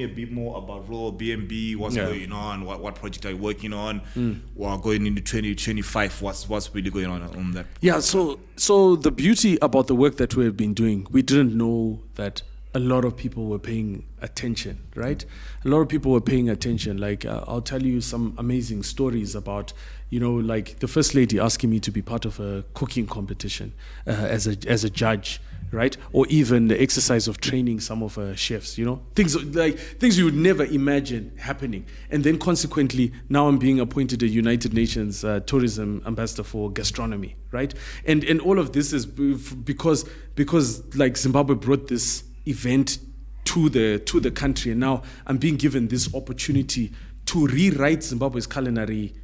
bit more about Rural BnB. What's going on? What project are you working on? Or going into 2025? What's really going on that? Yeah. So the beauty about the work that we have been doing, we didn't know that a lot of people were paying attention, right? A lot of people were paying attention. Like, I'll tell you some amazing stories about, you know, like the First Lady asking me to be part of a cooking competition as a judge, right? Or even the exercise of training some of her chefs, you know? Things you would never imagine happening. And then consequently, now I'm being appointed a United Nations tourism ambassador for gastronomy, right? And all of this is because like Zimbabwe brought this event to the country, and now I'm being given this opportunity to rewrite Zimbabwe's culinary.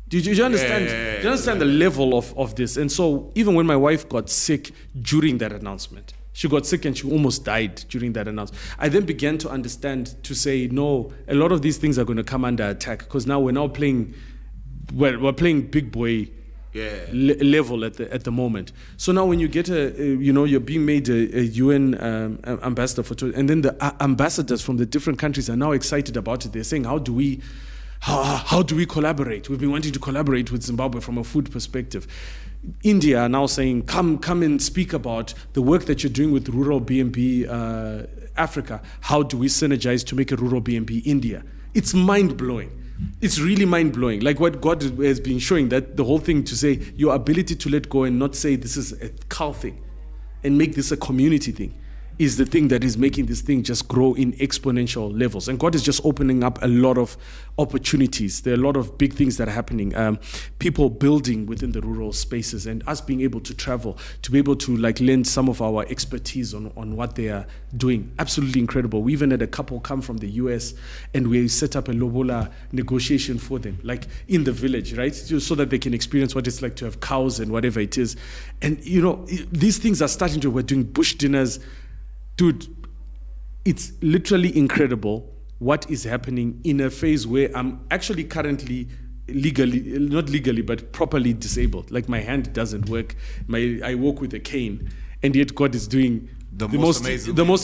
Do you understand? Do you understand the level of this? And so even when my wife got sick during that announcement, she got sick and she almost died during that announcement, I then began to understand, to say, no, a lot of these things are going to come under attack, because now we're playing big boy level at the moment. So now when you get you're being made a UN ambassador for tourism, and then the ambassadors from the different countries are now excited about it. They're saying, how do we collaborate? We've been wanting to collaborate with Zimbabwe from a food perspective. India are now saying, come and speak about the work that you're doing with Rural BnB Africa. How do we synergize to make a Rural BnB India? It's mind-blowing. It's really mind-blowing. Like what God has been showing, that the whole thing, to say your ability to let go and not say this is a Carl thing and make this a community thing, is the thing that is making this thing just grow in exponential levels. And God is just opening up a lot of opportunities. There are a lot of big things that are happening. People building within the rural spaces, and us being able to travel, to be able to like lend some of our expertise on what they are doing. Absolutely incredible. We even had a couple come from the US, and we set up a lobola negotiation for them, like in the village, right? So that they can experience what it's like to have cows and whatever it is. And you know, these things are starting to, we're doing bush dinners. Dude, it's literally incredible what is happening in a phase where I'm actually currently not legally, but properly disabled. Like my hand doesn't work. I walk with a cane, and yet God is doing the most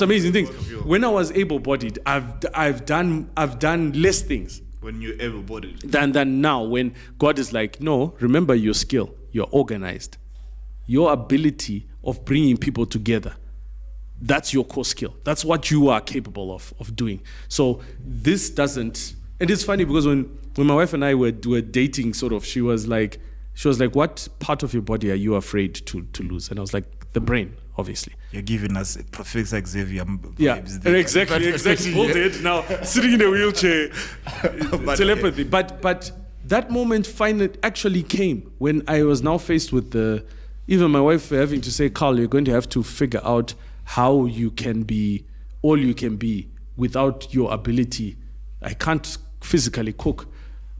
amazing things. When I was able-bodied, I've done less things. When you're able-bodied. Than now, when God is like, no, remember your skill. You're organized. Your ability of bringing people together. That's your core skill. That's what you are capable of doing. So this doesn't, and it's funny because when my wife and I were dating, sort of, she was like, what part of your body are you afraid to lose? And I was like, the brain, obviously. You're giving us Professor Xavier vibes. Yeah, exactly. Hold it now, sitting in a wheelchair, telepathy. But that moment finally actually came when I was now faced with even my wife having to say, Carl, you're going to have to figure out how you can be all you can be without your ability. I can't physically cook,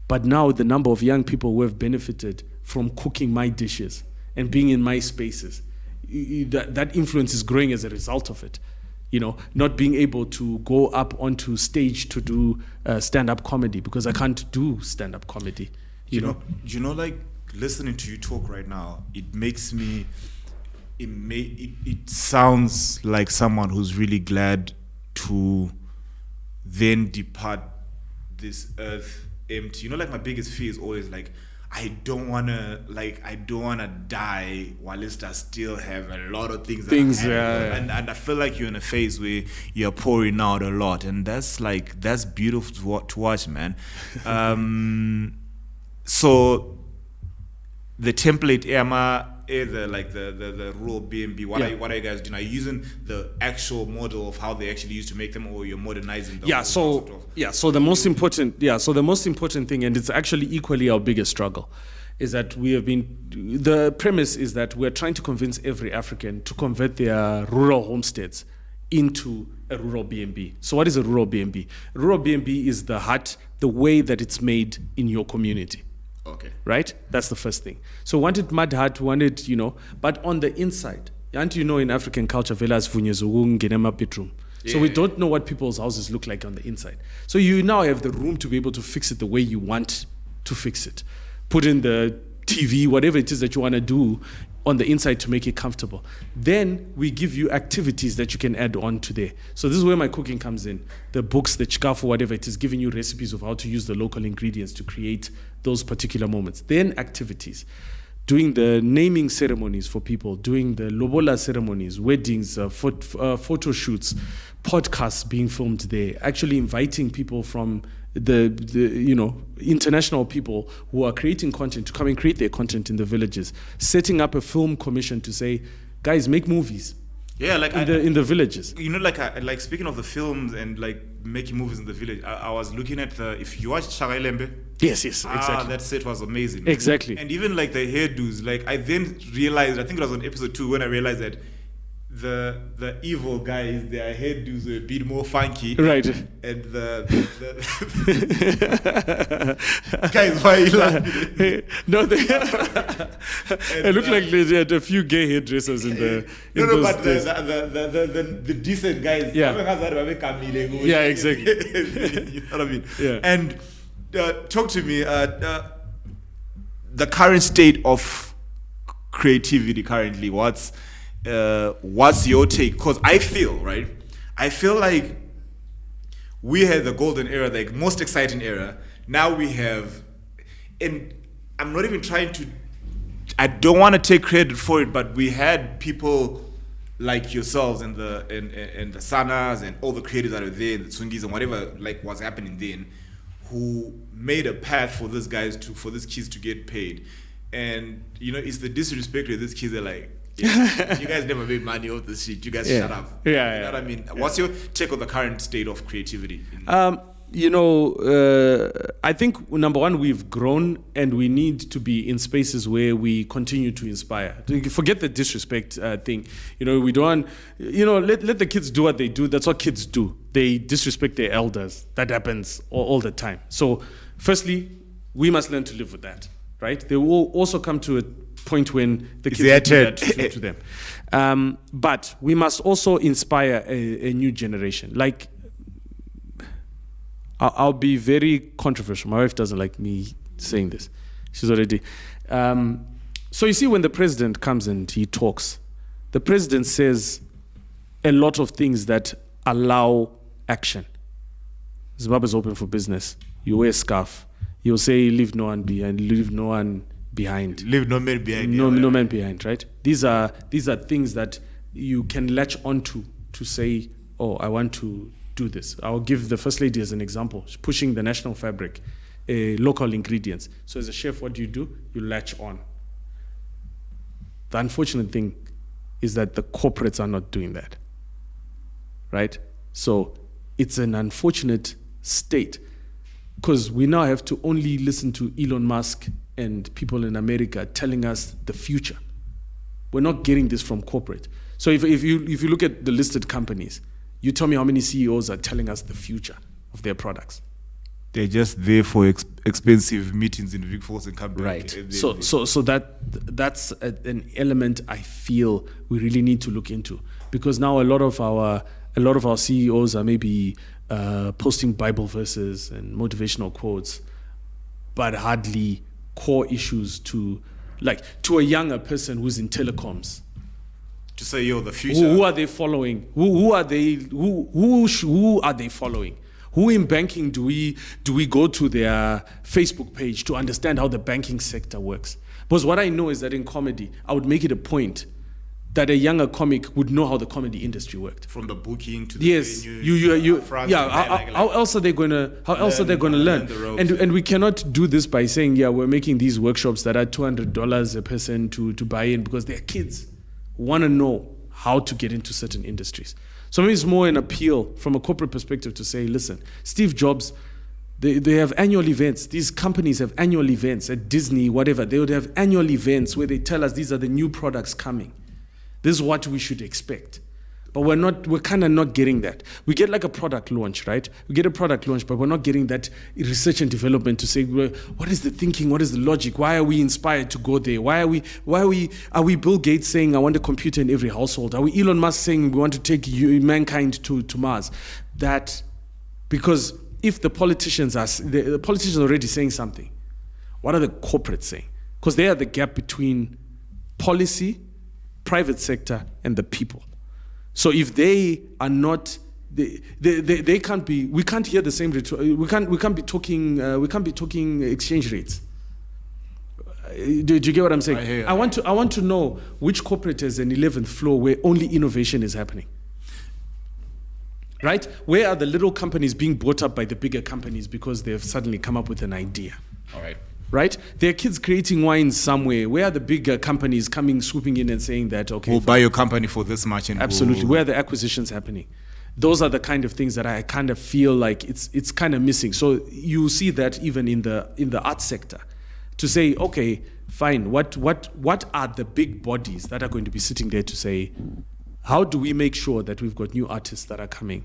but now the number of young people who have benefited from cooking my dishes and being in my spaces, that influence is growing as a result of it. Not being able to go up onto stage to do stand-up comedy because I can't do stand-up comedy. Like listening to you talk right now, it makes me. It sounds like someone who's really glad to then depart this earth empty. Like my biggest fear is always like, I don't wanna die while I still have a lot of things. And I feel like you're in a phase where you're pouring out a lot, and that's beautiful to watch, man. So the template, the Rural BnB, what are you guys doing? Are you using the actual model of how they actually used to make them, or you're modernizing them? So the most important thing, and it's actually equally our biggest struggle, is that the premise is that we're trying to convince every African to convert their rural homesteads into a rural BnB. So what is a rural BnB? A rural BnB is the hut, the way that it's made in your community. Okay. Right? That's the first thing. So wanted mud hut, but on the inside. And in African culture, bedroom. So we don't know what people's houses look like on the inside. So you now have the room to be able to fix it the way you want to fix it. Put in the TV, whatever it is that you want to do on the inside to make it comfortable. Then we give you activities that you can add on to there. So this is where my cooking comes in. The books, the chikafu, whatever it is, giving you recipes of how to use the local ingredients to create those particular moments. Then activities. Doing the naming ceremonies for people, doing the lobola ceremonies, weddings, photo shoots, podcasts being filmed there, actually inviting people from the international people who are creating content to come and create their content in the villages, setting up a film commission to say, guys, make movies. Yeah, like in the villages. Like speaking of the films and like making movies in the village, I was looking at if you watched Shagailembe. Yes, exactly. That set was amazing. Exactly. And even like the hairdos, like I then realized, I think it was on episode 2 when I realized that the evil guys, their hairdos were a bit more funky. Right. And the guys, why are you laughing? No, it looked like they had a few gay hairdressers in the. But the decent guys. Yeah. Yeah, exactly. You know what I mean? Yeah. And talk to me. The current state of creativity currently. What's your take? Because I feel like we had the golden era, like most exciting era. Now we have, and I'm not even trying to, I don't want to take credit for it, but we had people like yourselves and the Sanas and all the creators that are there, the Tsungis and whatever like was happening then, who made a path for these kids to get paid. And it's the disrespect where these kids are like, yeah, you guys never made money off this shit. You guys shut up. Yeah, you know what I mean? What's your take on the current state of creativity? I think number one, we've grown and we need to be in spaces where we continue to inspire. Forget the disrespect thing. We don't, let the kids do what they do. That's what kids do. They disrespect their elders. That happens all the time. So firstly, we must learn to live with that, right? They will also come to a point when the kids do that to them. But we must also inspire a new generation. Like, I'll be very controversial. My wife doesn't like me saying this. She's already. So you see, when the president comes and he talks, the president says a lot of things that allow action. Zimbabwe is open for business. You wear a scarf. You'll say, leave no one behind. Leave no one behind. Leave no man behind. No man behind, right? These are things that you can latch onto to say, oh, I want to do this. I'll give the First Lady as an example. She's pushing the national fabric, local ingredients. So as a chef, what do? You latch on. The unfortunate thing is that the corporates are not doing that, right? So it's an unfortunate state because we now have to only listen to Elon Musk and people in America telling us the future. We're not getting this from corporate. So if you look at the listed companies, you tell me how many CEOs are telling us the future of their products. They're just there for expensive meetings in Vic Falls and come back. Right. So that's an element I feel we really need to look into, because now a lot of our CEOs are maybe posting Bible verses and motivational quotes, but hardly core issues to a younger person who's in telecoms. To say, the future. Who are they following? Who are they following? Who in banking do we go to their Facebook page to understand how the banking sector works? Because what I know is that in comedy, I would make it a point that a younger comic would know how the comedy industry worked. From the booking to the venue. How else are they going to learn? And we cannot do this by saying, we're making these workshops that are $200 a person to buy in, because they're kids who want to know how to get into certain industries. So maybe it's more an appeal from a corporate perspective to say, listen, Steve Jobs, they have annual events. These companies have annual events at Disney, whatever. They would have annual events where they tell us these are the new products coming. This is what we should expect. But we're kind of not getting that. We get like a product launch, right? We get a product launch, but we're not getting that research and development to say, well, what is the thinking? What is the logic? Why are we inspired to go there? Are we Bill Gates saying, I want a computer in every household? Are we Elon Musk saying we want to take mankind to Mars? That, because if the politicians are already saying something, what are the corporates saying? Because they are the gap between policy, private sector, and the people. So if they are not, they can't be. We can't hear the same. We can't be talking exchange rates. Do you get what I'm saying? I want to know which corporate has an 11th floor where only innovation is happening. Right? Where are the little companies being bought up by the bigger companies because they've suddenly come up with an idea? All right. Right? There are kids creating wines somewhere. Where are the bigger companies swooping in and saying that, okay, we'll buy your company for this much? And absolutely. Where are the acquisitions happening? Those are the kind of things that I kind of feel like it's kind of missing. So you see that even in the arts sector, to say, okay, fine, what are the big bodies that are going to be sitting there to say, how do we make sure that we've got new artists that are coming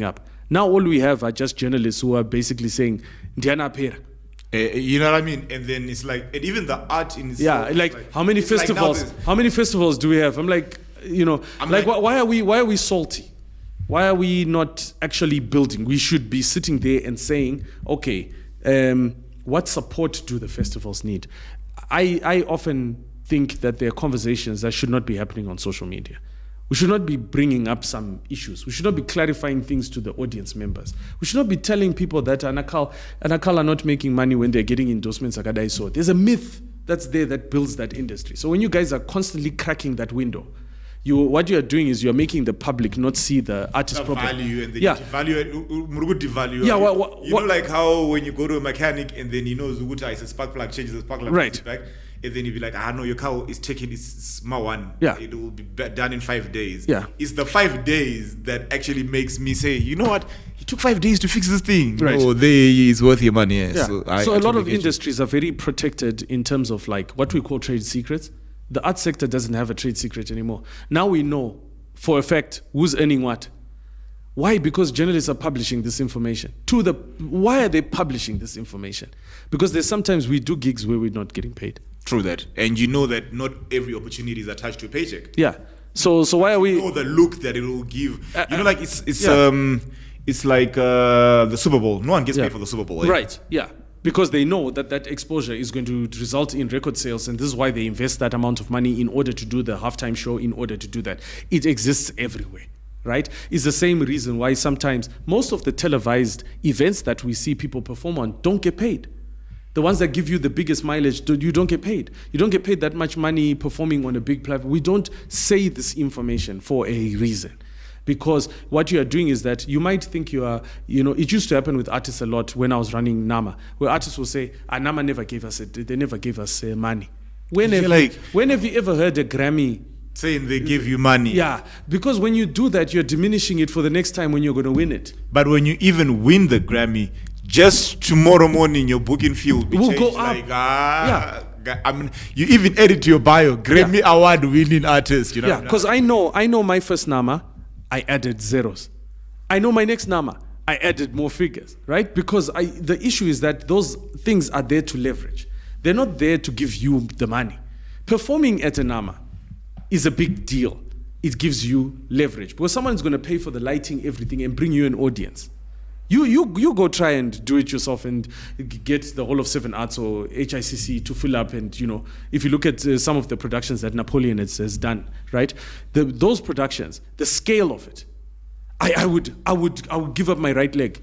up? Now all we have are just journalists who are basically saying, Ndiana Pera. You know what I mean? And then it's like, and even the art in itself. Yeah, like how many festivals? How many festivals do we have? I'm like, why are we salty? Why are we not actually building? We should be sitting there and saying, okay, what support do the festivals need? I often think that there are conversations that should not be happening on social media. We should not be bringing up some issues. We should not be clarifying things to the audience members. We should not be telling people that Anakal are not making money when they're getting endorsements. There's a myth that's there that builds that industry. So when you guys are constantly cracking that window, what you are doing is you are making the public not see the artist properly. Value, and then you devalue. Yeah, you know, like how when you go to a mechanic and then Zuguta is a spark plug, changes the spark plug, right? Back, and then you'll be like, no, your car is taking its one. Yeah. It will be done in 5 days. Yeah. It's the 5 days that actually makes me say, you know what? It took 5 days to fix this thing. Right. Oh, it's worth your money. Yeah. So a lot of industries are very protected in terms of like what we call trade secrets. The art sector doesn't have a trade secret anymore. Now we know for a fact who's earning what. Why? Because journalists are publishing this information. Why are they publishing this information? Because there's sometimes we do gigs where we're not getting paid. True that. And you know that not every opportunity is attached to a paycheck. Yeah. So why are we... You know the look that it will give. Like it's like the Super Bowl. No one gets paid for the Super Bowl. Eh? Right, yeah. Because they know that exposure is going to result in record sales, and this is why they invest that amount of money in order to do the halftime show, in order to do that. It exists everywhere, right? It's the same reason why sometimes most of the televised events that we see people perform on don't get paid. The ones that give you the biggest mileage, you don't get paid. You don't get paid that much money performing on a big platform. We don't say this information for a reason. Because what you are doing is that you might think you are, it used to happen with artists a lot when I was running NAMA, where artists will say, NAMA never gave us money. When have you ever heard a Grammy saying they give you money? Yeah, because when you do that, you're diminishing it for the next time when you're going to win it. But when you even win the Grammy, just tomorrow morning your booking fee will go up. I mean, you even edit your bio, Grammy Award winning artist. Because I know my first NAMA, I added zeros. I know my next NAMA, I added more figures, right? Because the issue is that those things are there to leverage. They're not there to give you the money. Performing at an AMA is a big deal. It gives you leverage because someone's going to pay for the lighting, everything, and bring you an audience. You go try and do it yourself and get the whole of Seven Arts or HICC to fill up. And if you look at some of the productions that Napoleon has done, right? Those productions, the scale of it, I would give up my right leg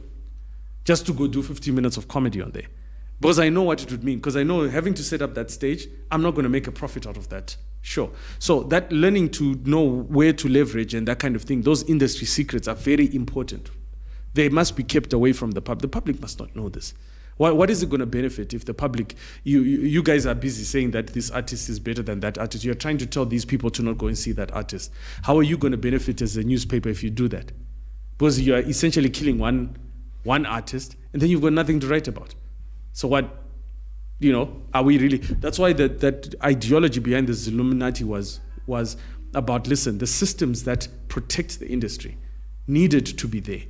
just to go do 15 minutes of comedy on there. Because I know what it would mean. Because I know having to set up that stage, I'm not going to make a profit out of that show. So that learning to know where to leverage and that kind of thing, those industry secrets are very important. They must be kept away from the public. The public must not know this. What is it going to benefit if the public, you guys are busy saying that this artist is better than that artist. You're trying to tell these people to not go and see that artist. How are you going to benefit as a newspaper if you do that? Because you are essentially killing one artist and then you've got nothing to write about. So what, are we really? That's why that ideology behind this Illuminati was about, listen, the systems that protect the industry needed to be there.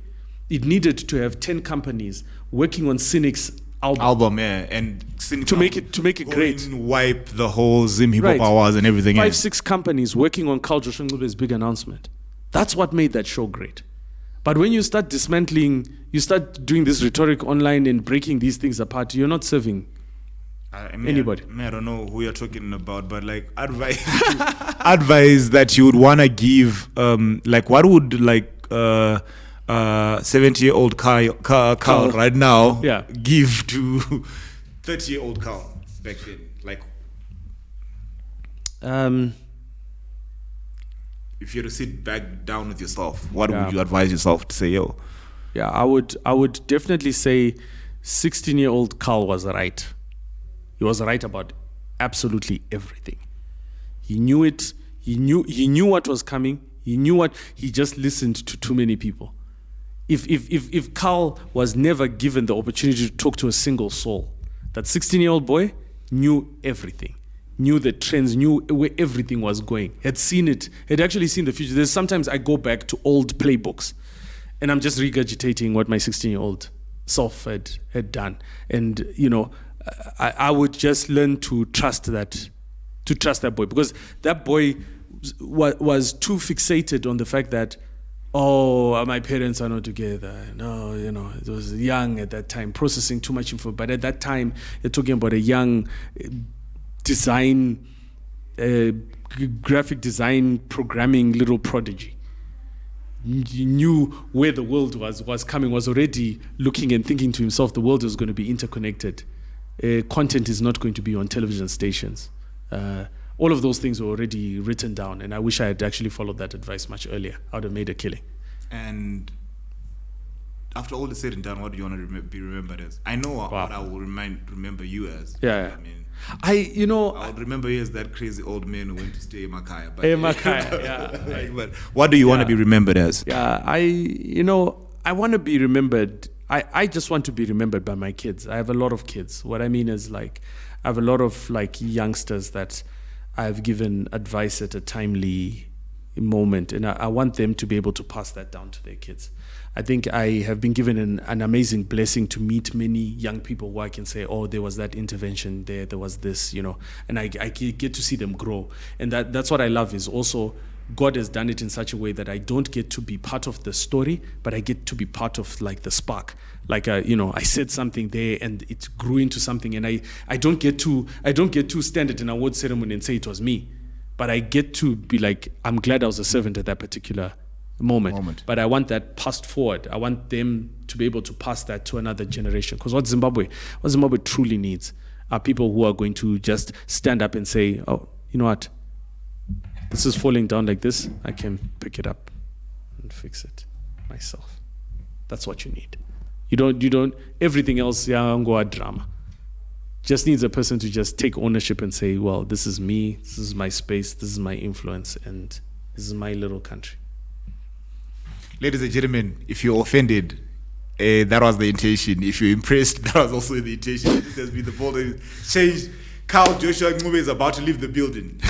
It needed to have 10 companies working on Cynic's album, yeah, and Cynic to make it great. Wipe the whole Zim hip hop hours and everything. 5-6 companies working on Carl Joshua Ncube's big announcement. That's what made that show great. But when you start dismantling, you start doing this rhetoric online and breaking these things apart, you're not serving anybody. I don't know who you're talking about, but like advice that you would want to give, what would 70-year-old Carl right now give to 30-year-old Carl back then? If you were to sit back down with yourself, what would you advise yourself to say, yo? Yeah, I would definitely say 16-year-old Carl was right. He was right about absolutely everything. He knew it. He knew what was coming. He just listened to too many people. If Carl was never given the opportunity to talk to a single soul, that 16-year-old boy knew everything. Knew the trends, knew where everything was going, had seen it, had actually seen the future. There's sometimes I go back to old playbooks and I'm just regurgitating what my 16-year-old self had done. And, I would just learn to trust that boy, because that boy was too fixated on the fact that, my parents are not together. No, it was young at that time, processing too much info. But at that time, you're talking about a young graphic design, programming little prodigy. He knew where the world was coming, was already looking and thinking to himself, the world is going to be interconnected. Content is not going to be on television stations. All of those things were already written down, and I wish I had actually followed that advice much earlier. I would have made a killing. And after all is said and done, what do you want to be remembered as? I know what I will remember you as. Yeah. I mean, I would remember you as that crazy old man who went to stay in Makaya. But what do you want to be remembered as? Yeah, I want to be remembered. I just want to be remembered by my kids. I have a lot of kids. What I mean is, I have a lot of youngsters that I've given advice at a timely moment, and I want them to be able to pass that down to their kids. I think I have been given an amazing blessing to meet many young people who I can say, there was that intervention there was this, and I get to see them grow. And that's what I love, is also God has done it in such a way that I don't get to be part of the story, but I get to be part of the spark. I said something there and it grew into something, and I don't get to stand at an award ceremony and say it was me, but I get to be I'm glad I was a servant at that particular moment. But I want that passed forward. I want them to be able to pass that to another generation. Because what Zimbabwe truly needs are people who are going to just stand up and say, oh, you know what? This is falling down like this. I can pick it up and fix it myself. That's what you need. You don't, everything else, drama. Just needs a person to just take ownership and say, well, this is me, this is my space, this is my influence, and this is my little country. Ladies and gentlemen, if you're offended, that was the intention. If you're impressed, that was also the intention. This has been the bold change. Carl Joshua Ncube is about to leave the building.